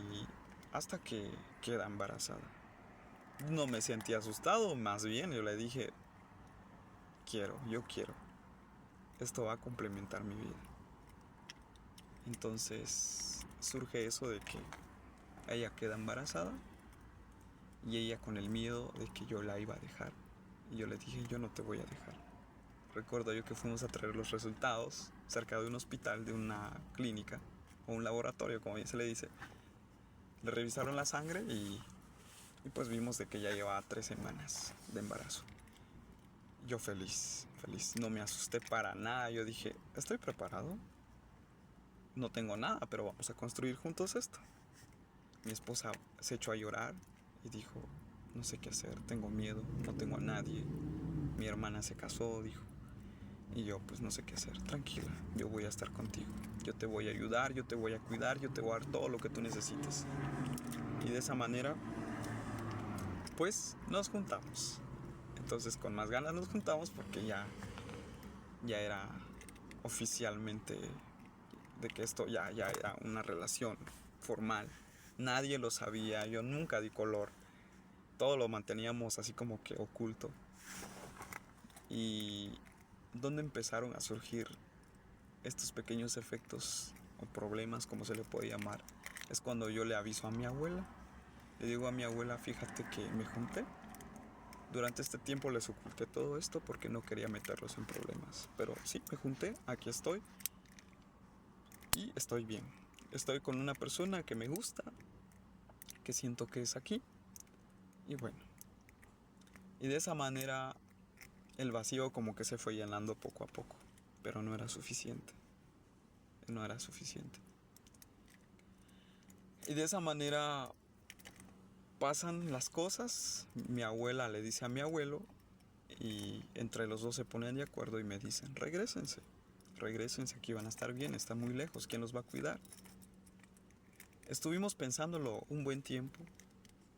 hasta que queda embarazada. No me sentí asustado, más bien yo le dije, yo quiero. Esto va a complementar mi vida. Entonces surge eso de que ella queda embarazada y ella con el miedo de que yo la iba a dejar. Y yo le dije, yo no te voy a dejar. Recuerdo yo que fuimos a traer los resultados cerca de un hospital, de una clínica o un laboratorio, como bien se le dice. Le revisaron la sangre y pues vimos de que ya llevaba 3 semanas de embarazo. Yo feliz, no me asusté para nada. Yo dije, estoy preparado, no tengo nada, pero vamos a construir juntos esto. Mi esposa se echó a llorar y dijo, no sé qué hacer, tengo miedo, no tengo a nadie. Mi hermana se casó, dijo. Y yo, pues no sé qué hacer, tranquila, yo voy a estar contigo. Yo te voy a ayudar, yo te voy a cuidar, yo te voy a dar todo lo que tú necesites. Y de esa manera, pues nos juntamos. Entonces con más ganas nos juntamos porque ya era oficialmente de que esto ya era una relación formal. Nadie lo sabía, yo nunca di color. Todo lo manteníamos así como que oculto. Y donde empezaron a surgir estos pequeños efectos o problemas, como se le puede llamar, es cuando yo le aviso a mi abuela. Le digo a mi abuela, fíjate que me junté. Durante este tiempo les oculté todo esto porque no quería meterlos en problemas. Pero sí, me junté, aquí estoy. Y estoy bien. Estoy con una persona que me gusta, que siento que es aquí. Y bueno. Y de esa manera el vacío como que se fue llenando poco a poco. Pero no era suficiente. No era suficiente. Y de esa manera pasan las cosas. Mi abuela le dice a mi abuelo. Y entre los dos se ponen de acuerdo y me dicen, regrésense, aquí van a estar bien, está muy lejos, ¿quién los va a cuidar? Estuvimos pensándolo un buen tiempo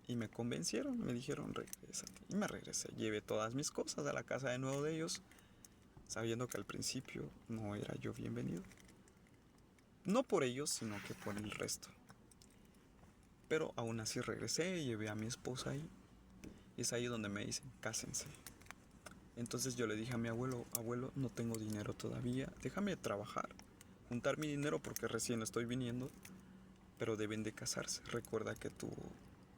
y me convencieron, me dijeron, regrésate. Y me regresé, llevé todas mis cosas a la casa de nuevo de ellos, sabiendo que al principio no era yo bienvenido. No por ellos, sino que por el resto. Pero aún así regresé, llevé a mi esposa ahí. Y es ahí donde me dicen, cásense. Entonces yo le dije a mi abuelo, abuelo, no tengo dinero todavía, déjame trabajar, juntar mi dinero porque recién estoy viniendo, pero deben de casarse. Recuerda que tú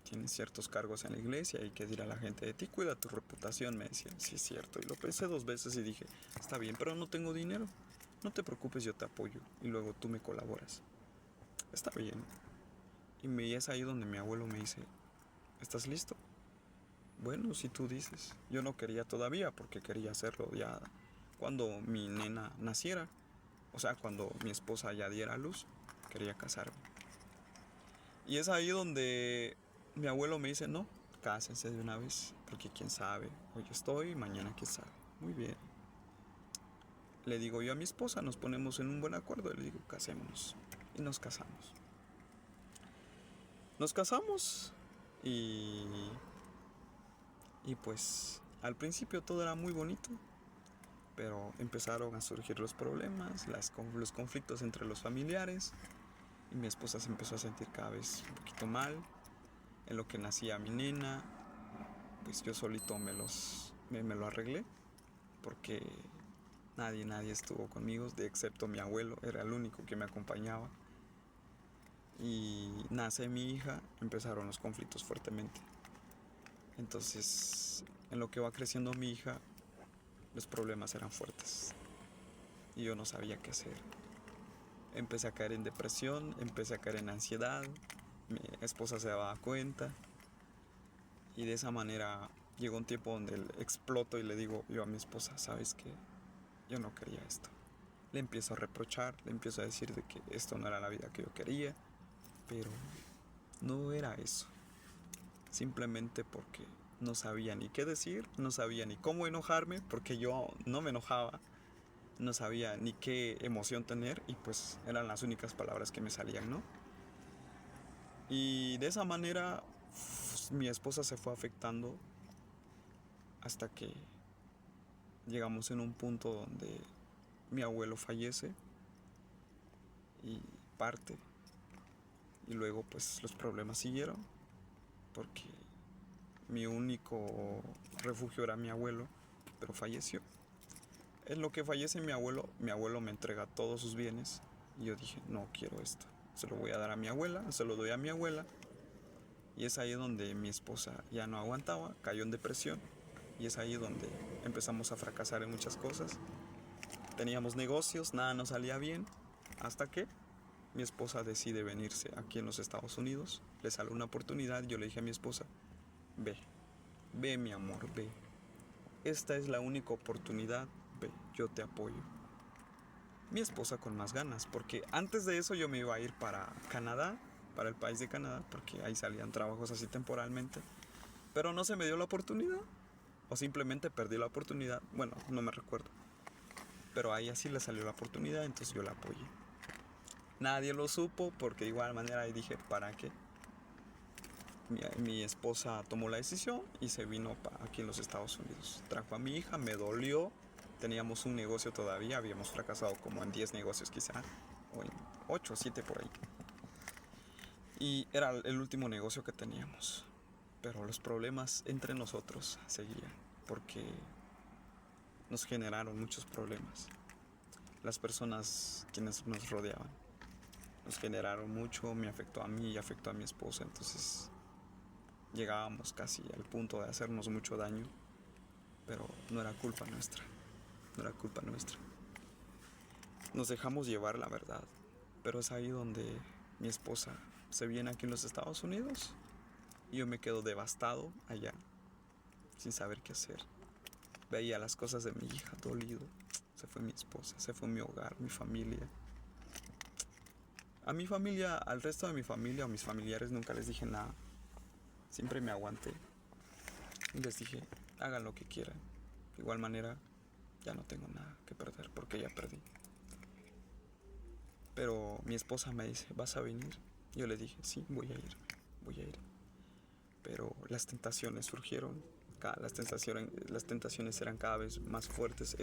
tienes ciertos cargos en la iglesia y que dirá la gente de ti, cuida tu reputación, me decían. Sí, es cierto. Y lo pensé 2 veces y dije, está bien, pero no tengo dinero. No te preocupes, yo te apoyo y luego tú me colaboras. Está bien. Y es ahí donde mi abuelo me dice, ¿estás listo? Bueno, si tú dices. Yo no quería todavía porque quería hacerlo ya cuando mi nena naciera. O sea, cuando mi esposa ya diera a luz, quería casarme. Y es ahí donde mi abuelo me dice, no, cásense de una vez, porque quién sabe, hoy estoy, mañana quién sabe. Muy bien. Le digo yo a mi esposa, nos ponemos en un buen acuerdo, le digo, casémonos. Y nos casamos. Nos casamos y pues al principio todo era muy bonito, pero empezaron a surgir los problemas, los conflictos entre los familiares y mi esposa se empezó a sentir cada vez un poquito mal. En lo que nacía mi nena, pues yo solito me lo arreglé porque nadie estuvo conmigo, excepto mi abuelo, era el único que me acompañaba. Y nace mi hija, empezaron los conflictos fuertemente. Entonces, en lo que va creciendo mi hija, los problemas eran fuertes y yo no sabía qué hacer. Empecé a caer en depresión, empecé a caer en ansiedad, mi esposa se daba cuenta y de esa manera llegó un tiempo donde exploto y le digo yo a mi esposa, ¿sabes qué? Yo no quería esto. Le empiezo a reprochar, le empiezo a decir de que esto no era la vida que yo quería, pero no era eso. Simplemente porque no sabía ni qué decir, no sabía ni cómo enojarme, porque yo no me enojaba, no sabía ni qué emoción tener y pues eran las únicas palabras que me salían, ¿no? Y de esa manera mi esposa se fue afectando hasta que llegamos en un punto donde mi abuelo fallece y parte y luego pues los problemas siguieron porque mi único refugio era mi abuelo, pero falleció. En lo que fallece mi abuelo me entrega todos sus bienes. Y yo dije, no quiero esto. Se lo voy a dar a mi abuela, se lo doy a mi abuela. Y es ahí donde mi esposa ya no aguantaba, cayó en depresión. Y es ahí donde empezamos a fracasar en muchas cosas. Teníamos negocios, nada nos salía bien. Hasta que mi esposa decide venirse aquí en los Estados Unidos. Le sale una oportunidad. Yo le dije a mi esposa, ve, ve mi amor, ve. Esta es la única oportunidad, ve, yo te apoyo. Mi esposa con más ganas, porque antes de eso yo me iba a ir para Canadá, para el país de Canadá, porque ahí salían trabajos así temporalmente. Pero no se me dio la oportunidad, o simplemente perdí la oportunidad, bueno, no me recuerdo. Pero ahí así le salió la oportunidad, entonces yo la apoyé. Nadie lo supo, porque de igual manera ahí dije, ¿para qué? Mi esposa tomó la decisión y se vino aquí en los Estados Unidos. Trajo a mi hija, me dolió. Teníamos un negocio todavía, habíamos fracasado como en 10 negocios quizá, o en 8 o 7 por ahí. Y era el último negocio que teníamos. Pero los problemas entre nosotros seguían, porque nos generaron muchos problemas. Las personas quienes nos rodeaban nos generaron mucho, me afectó a mí y afectó a mi esposa, entonces llegábamos casi al punto de hacernos mucho daño, pero no era culpa nuestra, no era culpa nuestra. Nos dejamos llevar, la verdad, pero es ahí donde mi esposa se viene aquí en los Estados Unidos y yo me quedo devastado allá, sin saber qué hacer. Veía las cosas de mi hija, dolido. Se fue mi esposa, se fue mi hogar, mi familia. A mi familia, al resto de mi familia o mis familiares nunca les dije nada. Siempre me aguanté y les dije, hagan lo que quieran. De igual manera, ya no tengo nada que perder porque ya perdí. Pero mi esposa me dice, ¿vas a venir? Yo le dije, sí, voy a ir, voy a ir. Pero las tentaciones surgieron, las tentaciones eran cada vez más fuertes,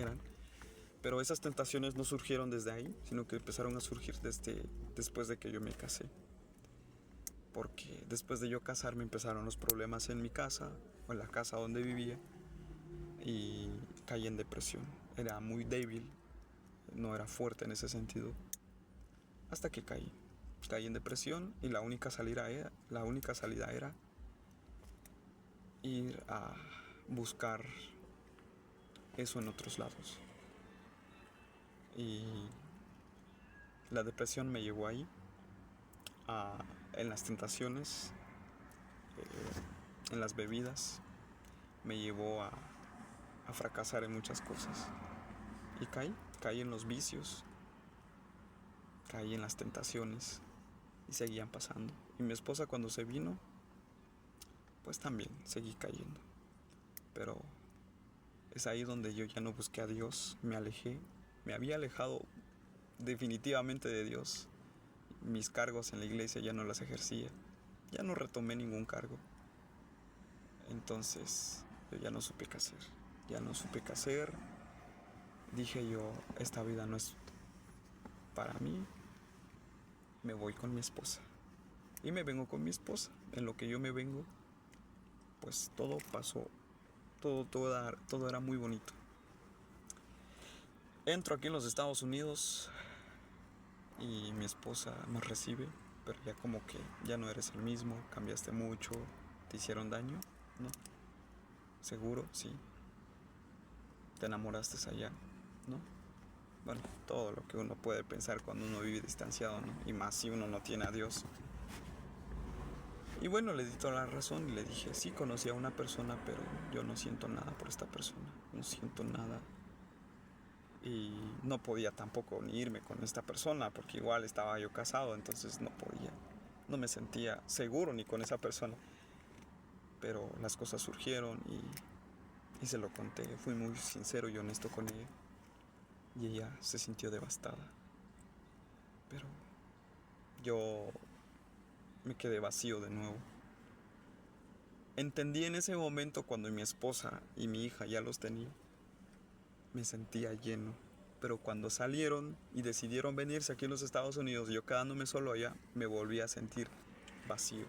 pero esas tentaciones no surgieron desde ahí, sino que empezaron a surgir después de que yo me casé. Porque después de yo casarme empezaron los problemas en mi casa, o en la casa donde vivía, y caí en depresión. Era muy débil, no era fuerte en ese sentido, hasta que caí. Caí en depresión y la única salida era ir a buscar eso en otros lados. Y la depresión me llevó ahí, en las tentaciones, en las bebidas, me llevó a fracasar en muchas cosas. Y caí en los vicios, caí en las tentaciones y seguían pasando. Y mi esposa cuando se vino, pues también seguí cayendo. Pero es ahí donde yo ya no busqué a Dios, me alejé, me había alejado definitivamente de Dios. Mis cargos en la iglesia ya no las ejercía, ya no retomé ningún cargo. Entonces yo ya no supe qué hacer, Dije yo, esta vida no es para mí, me voy con mi esposa. Y me vengo con mi esposa. En lo que yo me vengo, pues todo pasó, todo era muy bonito. Entro aquí en los Estados Unidos y mi esposa me recibe, pero ya como que ya no eres el mismo, cambiaste mucho, te hicieron daño, ¿no? Seguro, sí. Te enamoraste allá, ¿no? Bueno, todo lo que uno puede pensar cuando uno vive distanciado, ¿no? Y más si uno no tiene a Dios. Y bueno, le di toda la razón y le dije, sí, conocí a una persona, pero yo no siento nada por esta persona, no siento nada. Y no podía tampoco ni irme con esta persona, porque igual estaba yo casado, entonces no podía, no me sentía seguro ni con esa persona. Pero las cosas surgieron y se lo conté, fui muy sincero y honesto con ella. Y ella se sintió devastada. Pero yo me quedé vacío de nuevo. Entendí en ese momento cuando mi esposa y mi hija ya los tenía, me sentía lleno. Pero cuando salieron y decidieron venirse aquí en los Estados Unidos, yo quedándome solo allá, me volví a sentir vacío.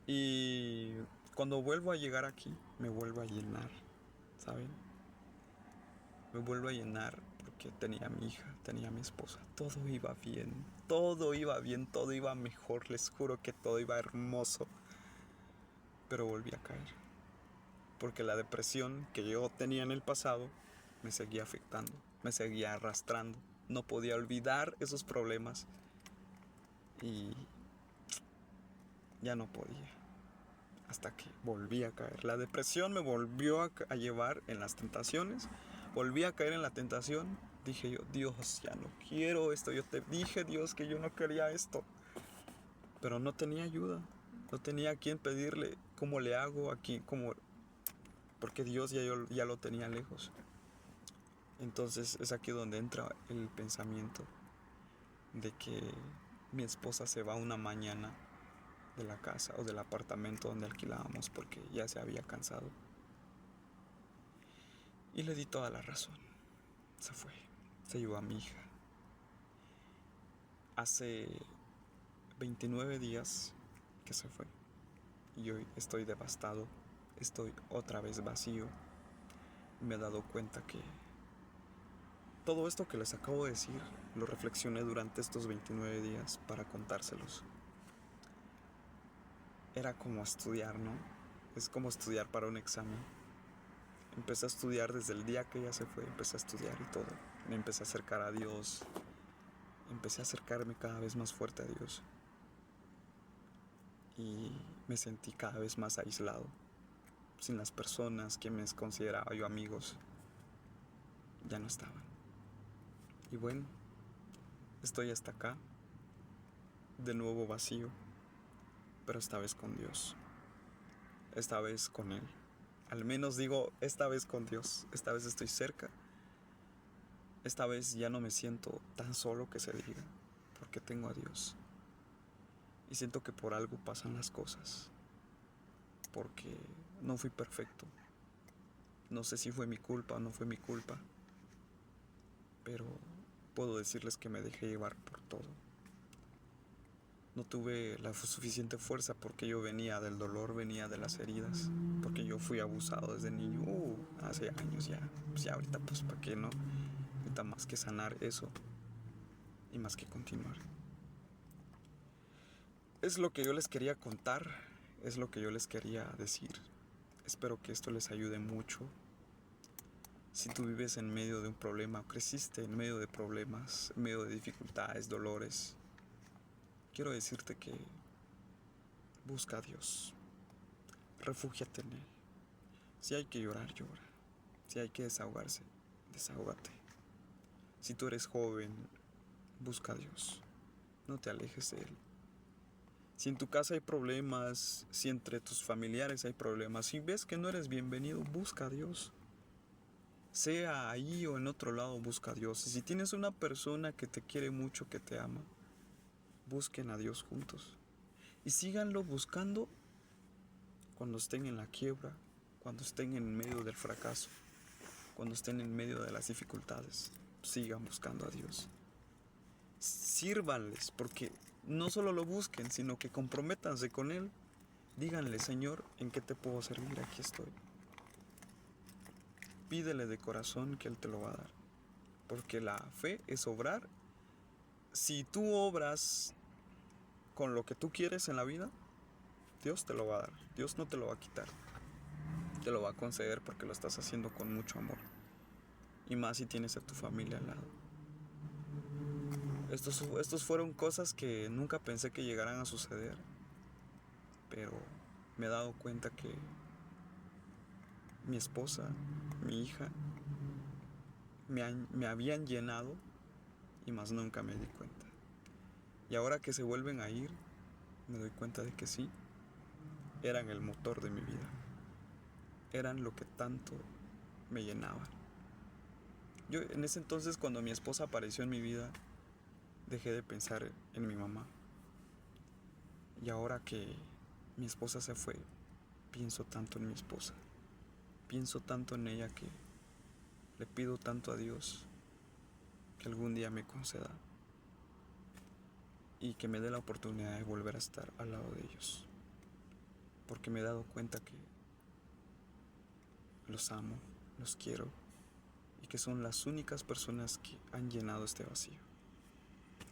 Y cuando vuelvo a llegar aquí, me vuelvo a llenar, ¿saben? me vuelvo a llenar porque tenía a mi hija, tenía a mi esposa. Todo iba bien, todo iba mejor, les juro que todo iba hermoso. Pero volví a caer, porque la depresión que yo tenía en el pasado me seguía afectando, me seguía arrastrando. No podía olvidar esos problemas y ya no podía. Hasta que volví a caer. La depresión me volvió a llevar en las tentaciones. Volví a caer en la tentación. Dije yo, Dios, ya no quiero esto. Yo te dije, Dios, que yo no quería esto. Pero no tenía ayuda. No tenía a quién pedirle cómo le hago, aquí, cómo... Porque Dios ya lo tenía lejos. Entonces es aquí donde entra el pensamiento de que mi esposa se va una mañana de la casa o del apartamento donde alquilábamos porque ya se había cansado. Y le di toda la razón. Se fue. Se llevó a mi hija. Hace 29 días que se fue. Y hoy estoy devastado. Estoy otra vez vacío. Me he dado cuenta que todo esto que les acabo de decir lo reflexioné durante estos 29 días para contárselos. Era como estudiar, ¿no? Es como estudiar para un examen. Empecé a estudiar desde el día que ella se fue, empecé a estudiar y todo. Me empecé a acercar a Dios, empecé a acercarme cada vez más fuerte a Dios. Y me sentí cada vez más aislado, sin las personas que me consideraba yo amigos. Ya no estaban. Y bueno, estoy hasta acá, de nuevo vacío, pero esta vez con Dios. Esta vez con Él. Al menos digo, esta vez con Dios. Esta vez estoy cerca. Esta vez ya no me siento tan solo que se diga, porque tengo a Dios. Y siento que por algo pasan las cosas, porque no fui perfecto. No sé si fue mi culpa o no fue mi culpa, pero puedo decirles que me dejé llevar por todo. No tuve la suficiente fuerza porque yo venía del dolor, venía de las heridas, porque yo fui abusado desde niño, hace años ya. Pues ya ahorita pues para qué no, ahorita más que sanar eso y más que continuar. Es lo que yo les quería contar, es lo que yo les quería decir. Espero que esto les ayude mucho. Si tú vives en medio de un problema, o creciste en medio de problemas, en medio de dificultades, dolores, quiero decirte que busca a Dios, refúgiate en Él. Si hay que llorar, llora. Si hay que desahogarse, desahógate. Si tú eres joven, busca a Dios, no te alejes de Él. Si en tu casa hay problemas, si entre tus familiares hay problemas, si ves que no eres bienvenido, busca a Dios. Sea ahí o en otro lado, busca a Dios. Y si tienes una persona que te quiere mucho, que te ama, busquen a Dios juntos. Y síganlo buscando cuando estén en la quiebra, cuando estén en medio del fracaso, cuando estén en medio de las dificultades. Sigan buscando a Dios. Sírvanles, porque no solo lo busquen, sino que comprométanse con Él. Díganle, Señor, ¿en qué te puedo servir? Aquí estoy. Pídele de corazón que Él te lo va a dar. Porque la fe es obrar. Si tú obras con lo que tú quieres en la vida, Dios te lo va a dar. Dios no te lo va a quitar. Te lo va a conceder porque lo estás haciendo con mucho amor. Y más si tienes a tu familia al lado. Estos fueron cosas que nunca pensé que llegaran a suceder. Pero me he dado cuenta que mi esposa, mi hija, me habían llenado y más nunca me di cuenta. Y ahora que se vuelven a ir, me doy cuenta de que sí, eran el motor de mi vida. Eran lo que tanto me llenaban. Yo en ese entonces, cuando mi esposa apareció en mi vida, dejé de pensar en mi mamá. Y ahora que mi esposa se fue, pienso tanto en mi esposa. Pienso tanto en ella que le pido tanto a Dios que algún día me conceda y que me dé la oportunidad de volver a estar al lado de ellos. Porque me he dado cuenta que los amo, los quiero y que son las únicas personas que han llenado este vacío.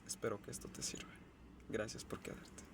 Espero que esto te sirva. Gracias por quedarte.